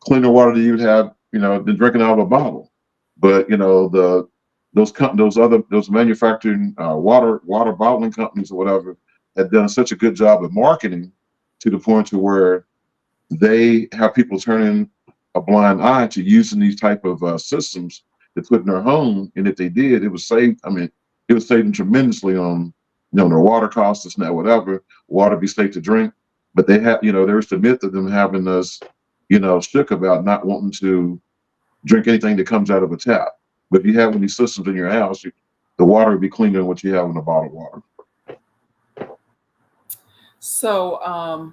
cleaner water than you'd have than drinking out of a bottle. But those manufacturing water bottling companies or whatever have done such a good job of marketing to the point to where they have people turning a blind eye to using these type of systems to put in their home. And if they did, it would save. I mean, it would save them tremendously on their water costs, this and that, whatever. Water be safe to drink, but they have there's the myth of them having us shook about not wanting to drink anything that comes out of a tap. But if you have one of these systems in your house, the water would be cleaner than what you have in a bottled water. So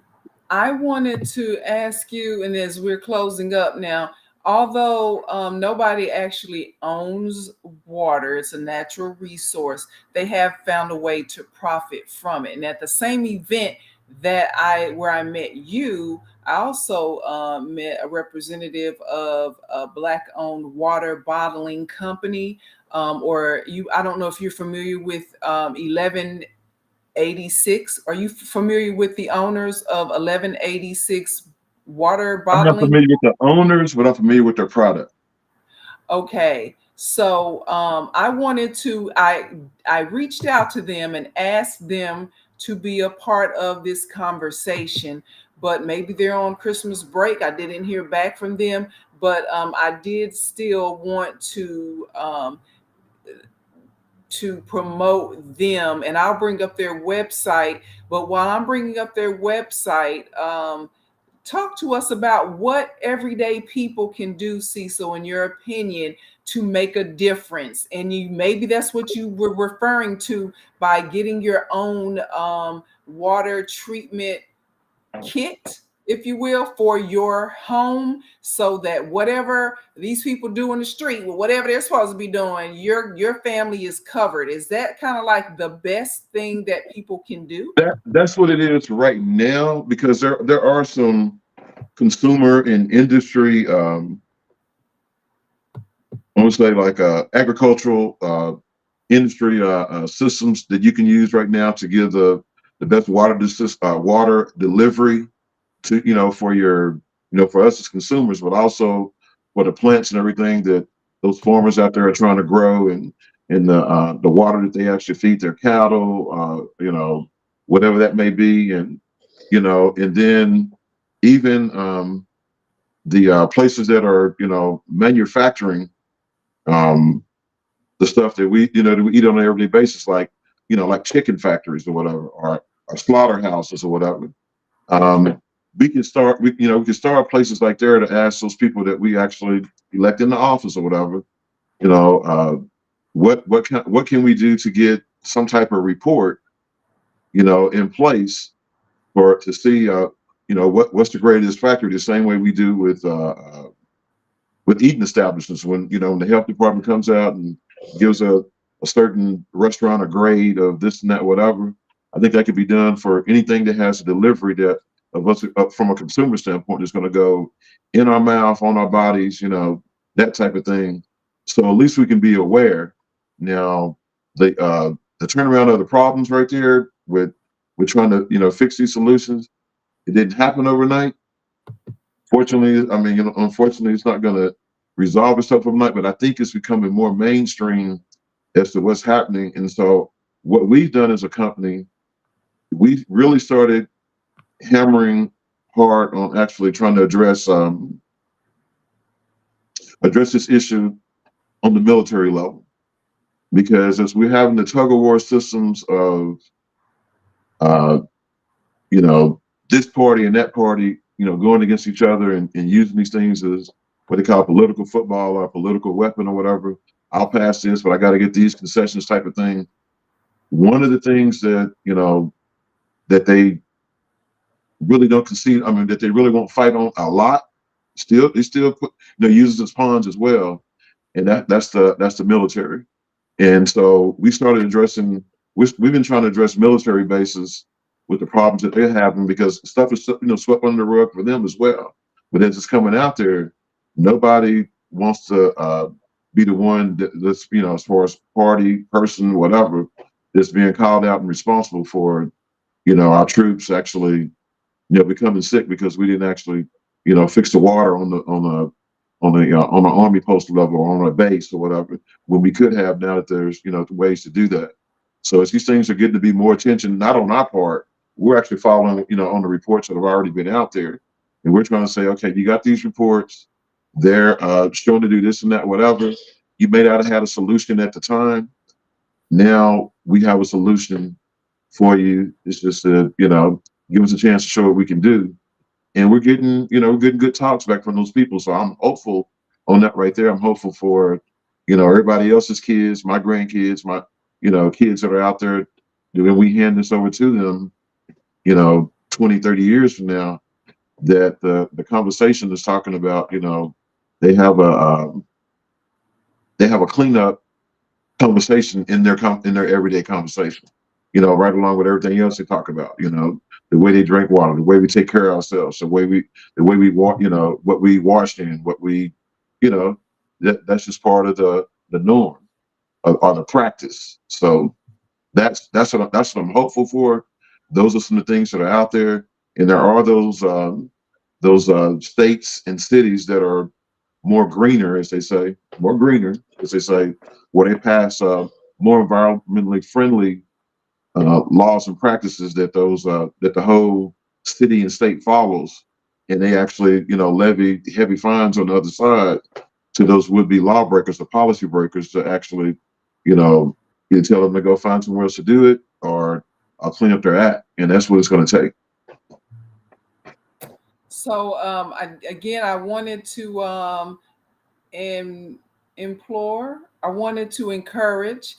I wanted to ask you, and as we're closing up now, although nobody actually owns water, it's a natural resource, they have found a way to profit from it. And at the same event where I met you, I also met a representative of a black-owned water bottling company. Or you, I don't know if you're familiar with 1186. Are you familiar with the owners of 1186 water I'm not bottling? familiar with the owners, but I'm familiar with their product. Okay. So I reached out to them and asked them to be a part of this conversation, but maybe they're on Christmas break. I didn't hear back from them, but I did still want to promote them, and I'll bring up their website. But while I'm bringing up their website, talk to us about what everyday people can do, Cecil, in your opinion, to make a difference. And you, maybe that's what you were referring to by getting your own water treatment kit, if you will, for your home, so that whatever these people do in the street, well, whatever they're supposed to be doing, your family is covered. Is that kind of like the best thing that people can do? That's what it is right now, because there are some consumer and industry, I would say like agricultural industry systems that you can use right now to give the best water delivery to, for your, for us as consumers, but also for the plants and everything that those farmers out there are trying to grow, and the water that they actually feed their cattle, whatever that may be. And then even the places that are, manufacturing um, the stuff that that we eat on an everyday basis, like, like chicken factories or whatever, or slaughterhouses or whatever. Um, we can start places like there to ask those people that we actually elect in the office or whatever, you know, uh, what can we do to get some type of report, in place for to see, what's the greatest factor, the same way we do with eating establishments. When, when the health department comes out and gives a certain restaurant a grade of this and that, whatever, I think that could be done for anything that has a delivery that of us from a consumer standpoint is going to go in our mouth, on our bodies, that type of thing. So at least we can be aware. Now, the turnaround of the problems right there with trying to, fix these solutions, it didn't happen overnight. Fortunately, I mean, unfortunately, it's not going to resolve itself overnight, but I think it's becoming more mainstream as to what's happening. And so, what we've done as a company, we really started hammering hard on actually trying to address this issue on the military level, because as we're having the tug of war systems of, uh, you know, this party and that party, going against each other, and using these things as what they call political football or political weapon or whatever. I'll pass this, but I got to get these concessions type of thing. One of the things that, that they really don't concede, I mean, that they really won't fight on a lot, they still put, uses as pawns as well. And that's the military. And so we started addressing, we've been trying to address military bases with the problems that they're having, because stuff is, swept under the rug for them as well. But as it's coming out there, nobody wants to be the one that's, as far as party, person, whatever, that's being called out and responsible for, our troops actually, becoming sick because we didn't actually, fix the water on the army post level or on a base or whatever, when we could have, now that there's, ways to do that. So as these things are getting to be more attention, not on our part, we're actually following, on the reports that have already been out there. And we're trying to say, okay, you got these reports, they're showing to do this and that, whatever. You may not have had a solution at the time. Now we have a solution for you. It's just to, give us a chance to show what we can do. And we're getting good talks back from those people. So I'm hopeful on that right there. I'm hopeful for, everybody else's kids, my grandkids, my, kids that are out there. When we hand this over to them, 20, 30 years from now, that the conversation is talking about, they have a cleanup conversation in in their everyday conversation. Right along with everything else they talk about. The way they drink water, the way we take care of ourselves, the way we walk. What we wash in, what we, you know, that's just part of the norm or the practice. So that's what I'm hopeful for. Those are some of the things that are out there, and there are those states and cities that are more greener, as they say, where they pass more environmentally friendly laws and practices that the whole city and state follows, and they actually levy heavy fines on the other side to those would-be lawbreakers, the policy breakers, to actually you know either tell them to go find somewhere else to do it, or clean up their act, and that's what it's going to take. So again, I wanted to implore, I wanted to encourage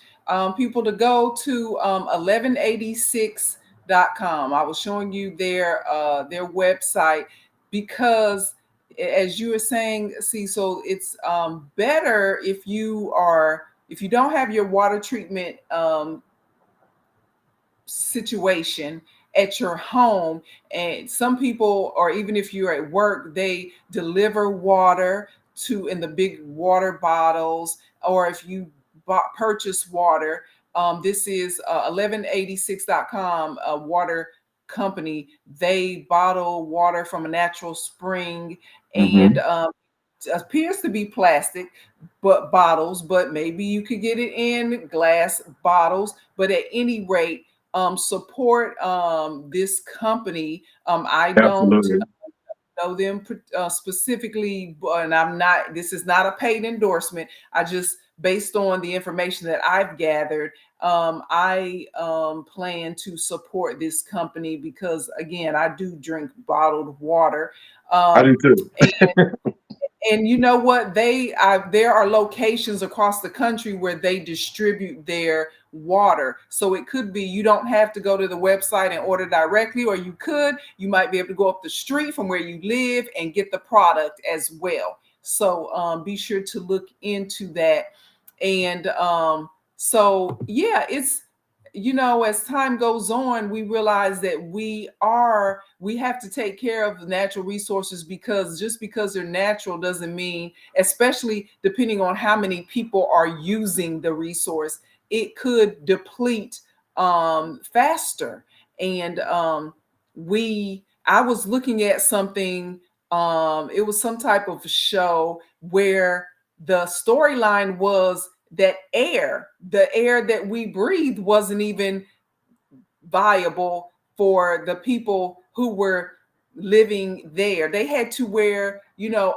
people to go to 1186.com. I was showing you their website because, as you were saying, Cecil, it's better if you don't have your water treatment situation at your home. And some people, or even if you're at work, they deliver water to in the big water bottles, or if you purchase water. This is 1186.com, a water company. They bottle water from a natural spring, and Hmm. appears to be plastic but bottles, but maybe you could get it in glass bottles. But at any rate, support this company. I don't Absolutely. know them specifically, and I'm not. This is not a paid endorsement. I just, based on the information that I've gathered, I plan to support this company because, again, I do drink bottled water. I do Um, too. and you know what? There are locations across the country where they distribute their water. So it could be you don't have to go to the website and order directly, or you might be able to go up the street from where you live and get the product as well. So be sure to look into that. And so yeah, it's, as time goes on, we realize that we have to take care of the natural resources, because just because they're natural doesn't mean, especially depending on how many people are using the resource, it could deplete faster. And I was looking at something, it was some type of show where the storyline was that the air that we breathe wasn't even viable for the people who were living there. They had to wear,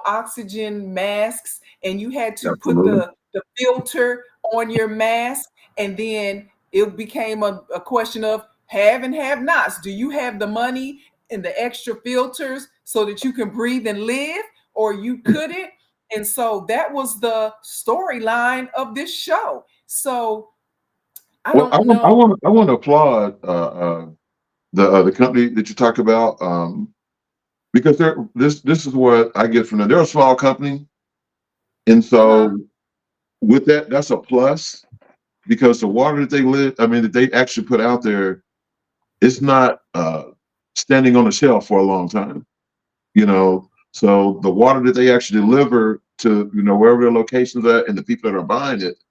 oxygen masks, and you had to put Absolutely. the filter on your mask. And then it became a question of have and have nots. Do you have the money and the extra filters so that you can breathe and live, or you couldn't? And so that was the storyline of this show. So I Well, don't know. I want to applaud the company that you talk about, because this is what I get from them. They're a small company, and Uh-huh. so with that, that's a plus, because the water that that they actually put out there, it's not standing on the shelf for a long time. So the water that they actually deliver to wherever their locations at, and the people that are buying it,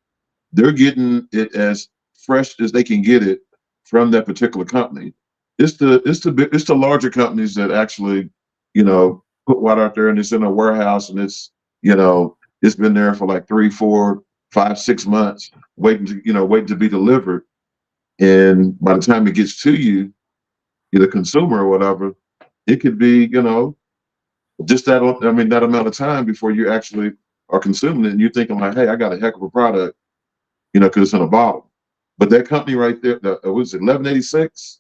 they're getting it as fresh as they can get it from that particular company. It's the larger companies that actually, put water out there, and it's in a warehouse, and it's been there for like 3, 4, 5, 6 months waiting to be delivered. And by the time it gets to you, the consumer or whatever, it could be, just that amount of time before you actually are consuming it, and you're thinking like, hey, I got a heck of a product, because it's in a bottle. But that company right there, what was it, 1186?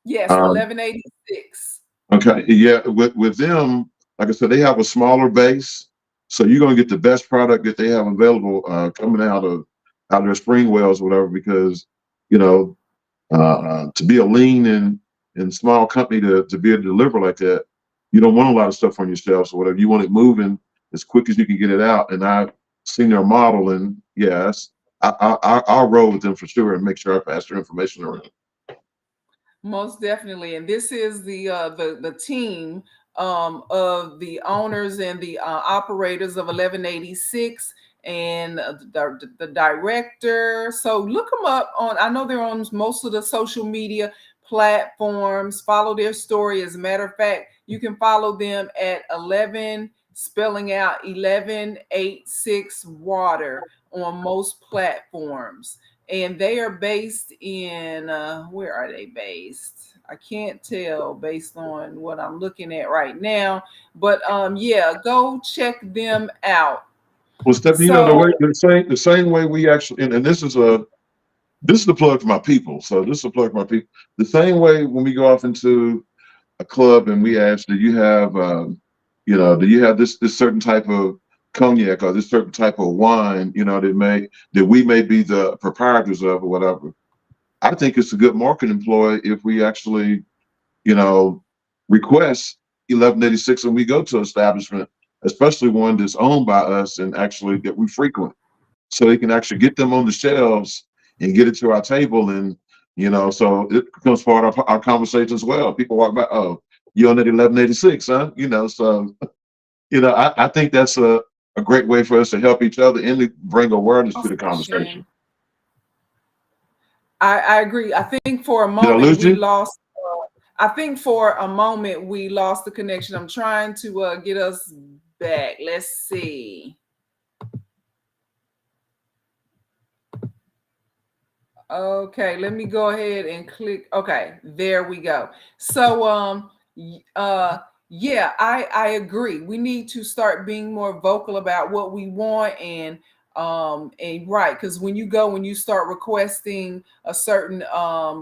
Yes, Um, 1186. okay, yeah, with them, like I said, they have a smaller base, so you're gonna get the best product that they have available, coming out of their spring wells, or whatever, because you know to be a lean and and small company to be able to deliver like that, you don't want a lot of stuff on your shelves or whatever. You want it moving as quick as you can get it out. And I've seen their model, and yes, I'll roll with them for sure and make sure I pass their information around. Most definitely, and this is the team of the owners and the operators of 1186 and the director. So look them up on. I know they're on most of the social media platforms. Follow their story. As a matter of fact, you can follow them at 11 spelling out 1186 water on most platforms, and they are based in where are they based? I can't tell based on what I'm looking at right now, but yeah, go check them out. Well, Stephanie, the So way the same way we actually, and this is the plug for my people. So this is a plug for my people. The same way when we go off into a club and we ask, do you have, do you have this certain type of cognac or this certain type of wine, that we may be the proprietors of or whatever. I think it's a good marketing ploy if we actually, you know, request 1186 when we go to establishment, especially one that's owned by us and actually that we frequent, so they can actually get them on the shelves and get it to our table. And, so it becomes part of our conversation as well. People walk by, oh, you on that 1186, huh? So, I think that's a great way for us to help each other and to bring awareness to the conversation. I agree. I think for a Did I moment lose we you? lost. I think for a moment we lost the connection. I'm trying to get us back. Let's see. Okay, let me go ahead and click. Okay, there we go. So yeah, I agree. We need to start being more vocal about what we want, and right, because when you start requesting a certain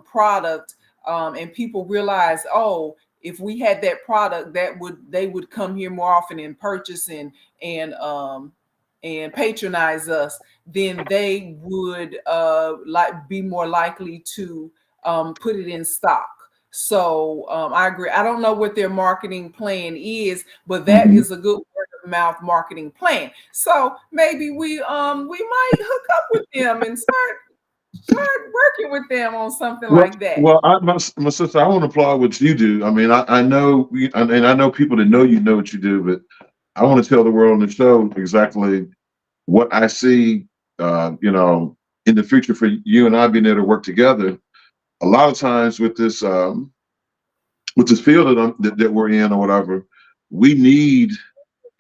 product, and people realize, oh, if we had that product, they would come here more often and purchase and patronize us, then they would be more likely to put it in stock. So I agree. I don't know what their marketing plan is, but that Mhm. is a good word of mouth marketing plan. So maybe we might hook up with them and start working with them on something Well, like that. well, my sister, I want to applaud what you do. I mean, I know, and I know people that know what you do, but I want to tell the world on the show exactly what I see, in the future for you and I being able to work together. A lot of times with this field that we're in or whatever, we need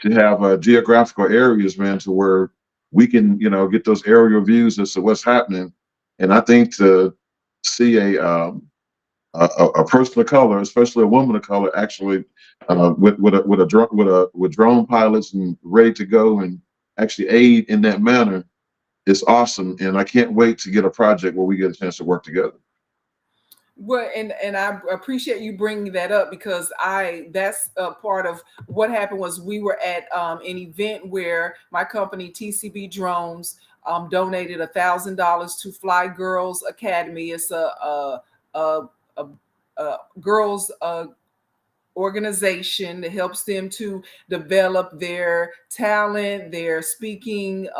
to have geographical areas, man, to where we can, get those aerial views as to what's happening. And I think to see a person of color, especially a woman of color, actually with drone pilots and ready to go and actually aid in that manner is awesome. And I can't wait to get a project where we get a chance to work together. Well, and I appreciate you bringing that up, because that's a part of what happened. Was we were at an event where my company TCB Drones donated $1,000 to Fly Girls Academy. It's a, a, a girls organization that helps them to develop their talent, their speaking,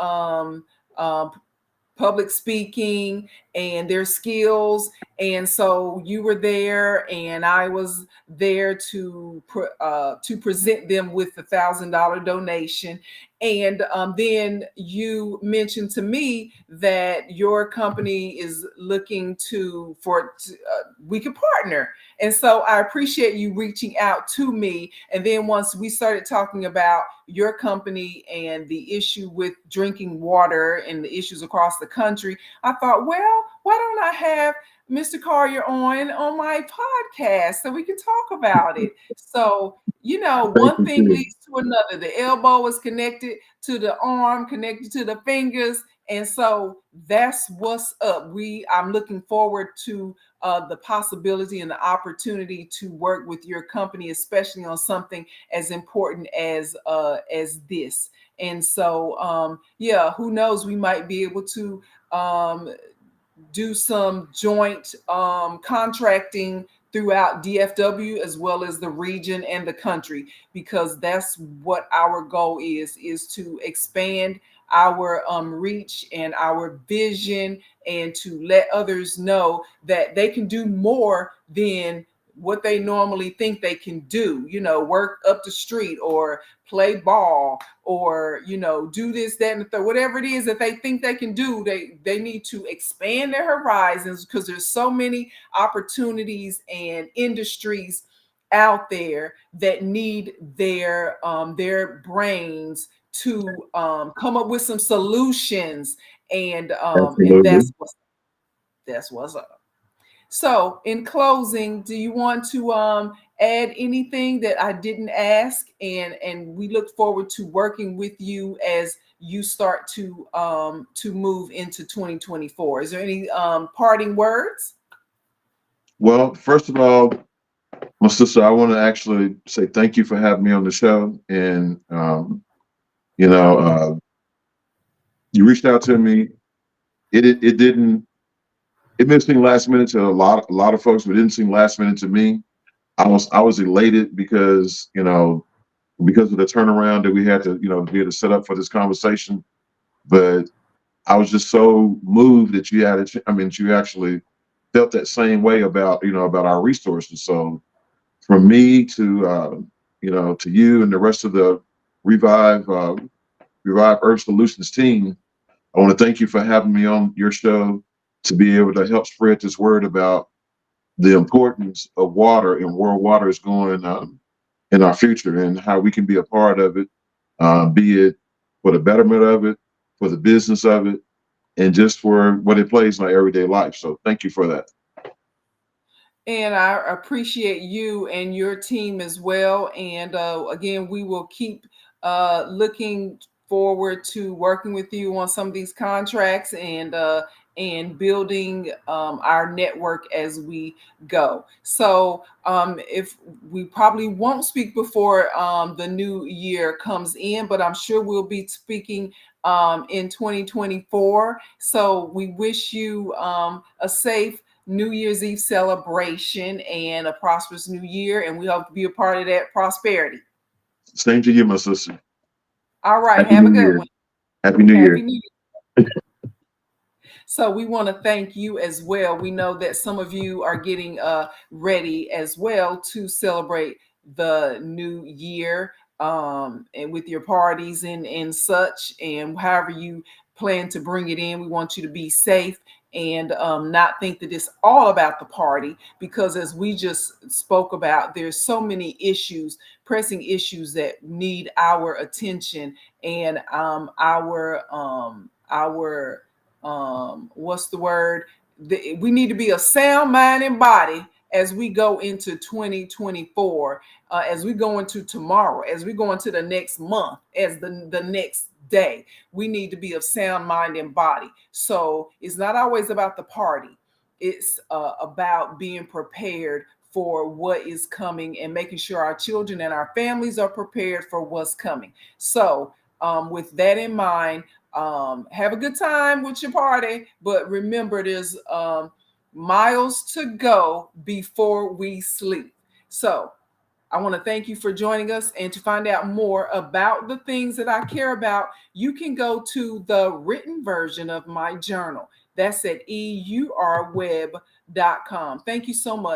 public speaking, and their skills. And so you were there, and I was there to present them with the $1,000 donation. And then you mentioned to me that your company is looking we could partner. And so I appreciate you reaching out to me. And then once we started talking about your company and the issue with drinking water and the issues across the country, I thought, well, why don't I have Mr. Collier on my podcast so we can talk about it? So, Thank one you, thing too. leads to another. The elbow is connected to the arm, connected to the fingers. And so that's what's up. I'm looking forward to the possibility and the opportunity to work with your company, especially on something as important as this. And so, yeah, who knows? We might be able to do some joint contracting throughout DFW as well as the region and the country, because that's what our goal is to expand our reach and our vision, and to let others know that they can do more than what they normally think they can do. Work up the street, or play ball, or do this, that, and the third. Whatever it is that they think they can do, they need to expand their horizons, because there's so many opportunities and industries out there that need their brains to come up with some solutions, and Absolutely. that's what's up. So, in closing, do you want to add anything that I didn't ask? And we look forward to working with you as you start to move into 2024. Is there any parting words? Well, first of all, my sister, I want to actually say thank you for having me on the show. And, you know, you reached out to me. It didn't, it may seem last minute to a lot of folks, but it didn't seem last minute to me. I was elated because, because of the turnaround that we had to, be able to set up for this conversation. But I was just so moved that you had, I mean, you actually felt that same way about, about our resources. So from me to you and the rest of the Revive, Revive Earth Solutions team, I want to thank you for having me on your show to be able to help spread this word about the importance of water and where water is going in our future, and how we can be a part of it, be it for the betterment of it, for the business of it, and just for what it plays in our everyday life. So thank you for that. And I appreciate you and your team as well. And again, we will keep looking forward to working with you on some of these contracts, and building our network as we go. So if we probably won't speak before the new year comes in, but I'm sure we'll be speaking in 2024. So we wish you a safe New Year's Eve celebration and a prosperous new year. And we hope to be a part of that prosperity. Same to you, my sister. All right. Happy Have a New good Year. one. Happy New Happy Year. New Year. So we want to thank you as well. We know that some of you are getting ready as well to celebrate the new year, and with your parties and such, and however you plan to bring it in. We want you to be safe, and not think that it's all about the party, because as we just spoke about, there's so many issues, pressing issues that need our attention, and our what's the word, we need to be a sound mind and body as we go into 2024, as we go into tomorrow, as we go into the next month, as the next day. We need to be of sound mind and body. So it's not always about the party. It's about being prepared for what is coming, and making sure our children and our families are prepared for what's coming. So with that in mind, have a good time with your party, but remember, there's miles to go before we sleep. So I want to thank you for joining us. And to find out more about the things that I care about, you can go to the written version of my journal. That's at eurweb.com. Thank you so much.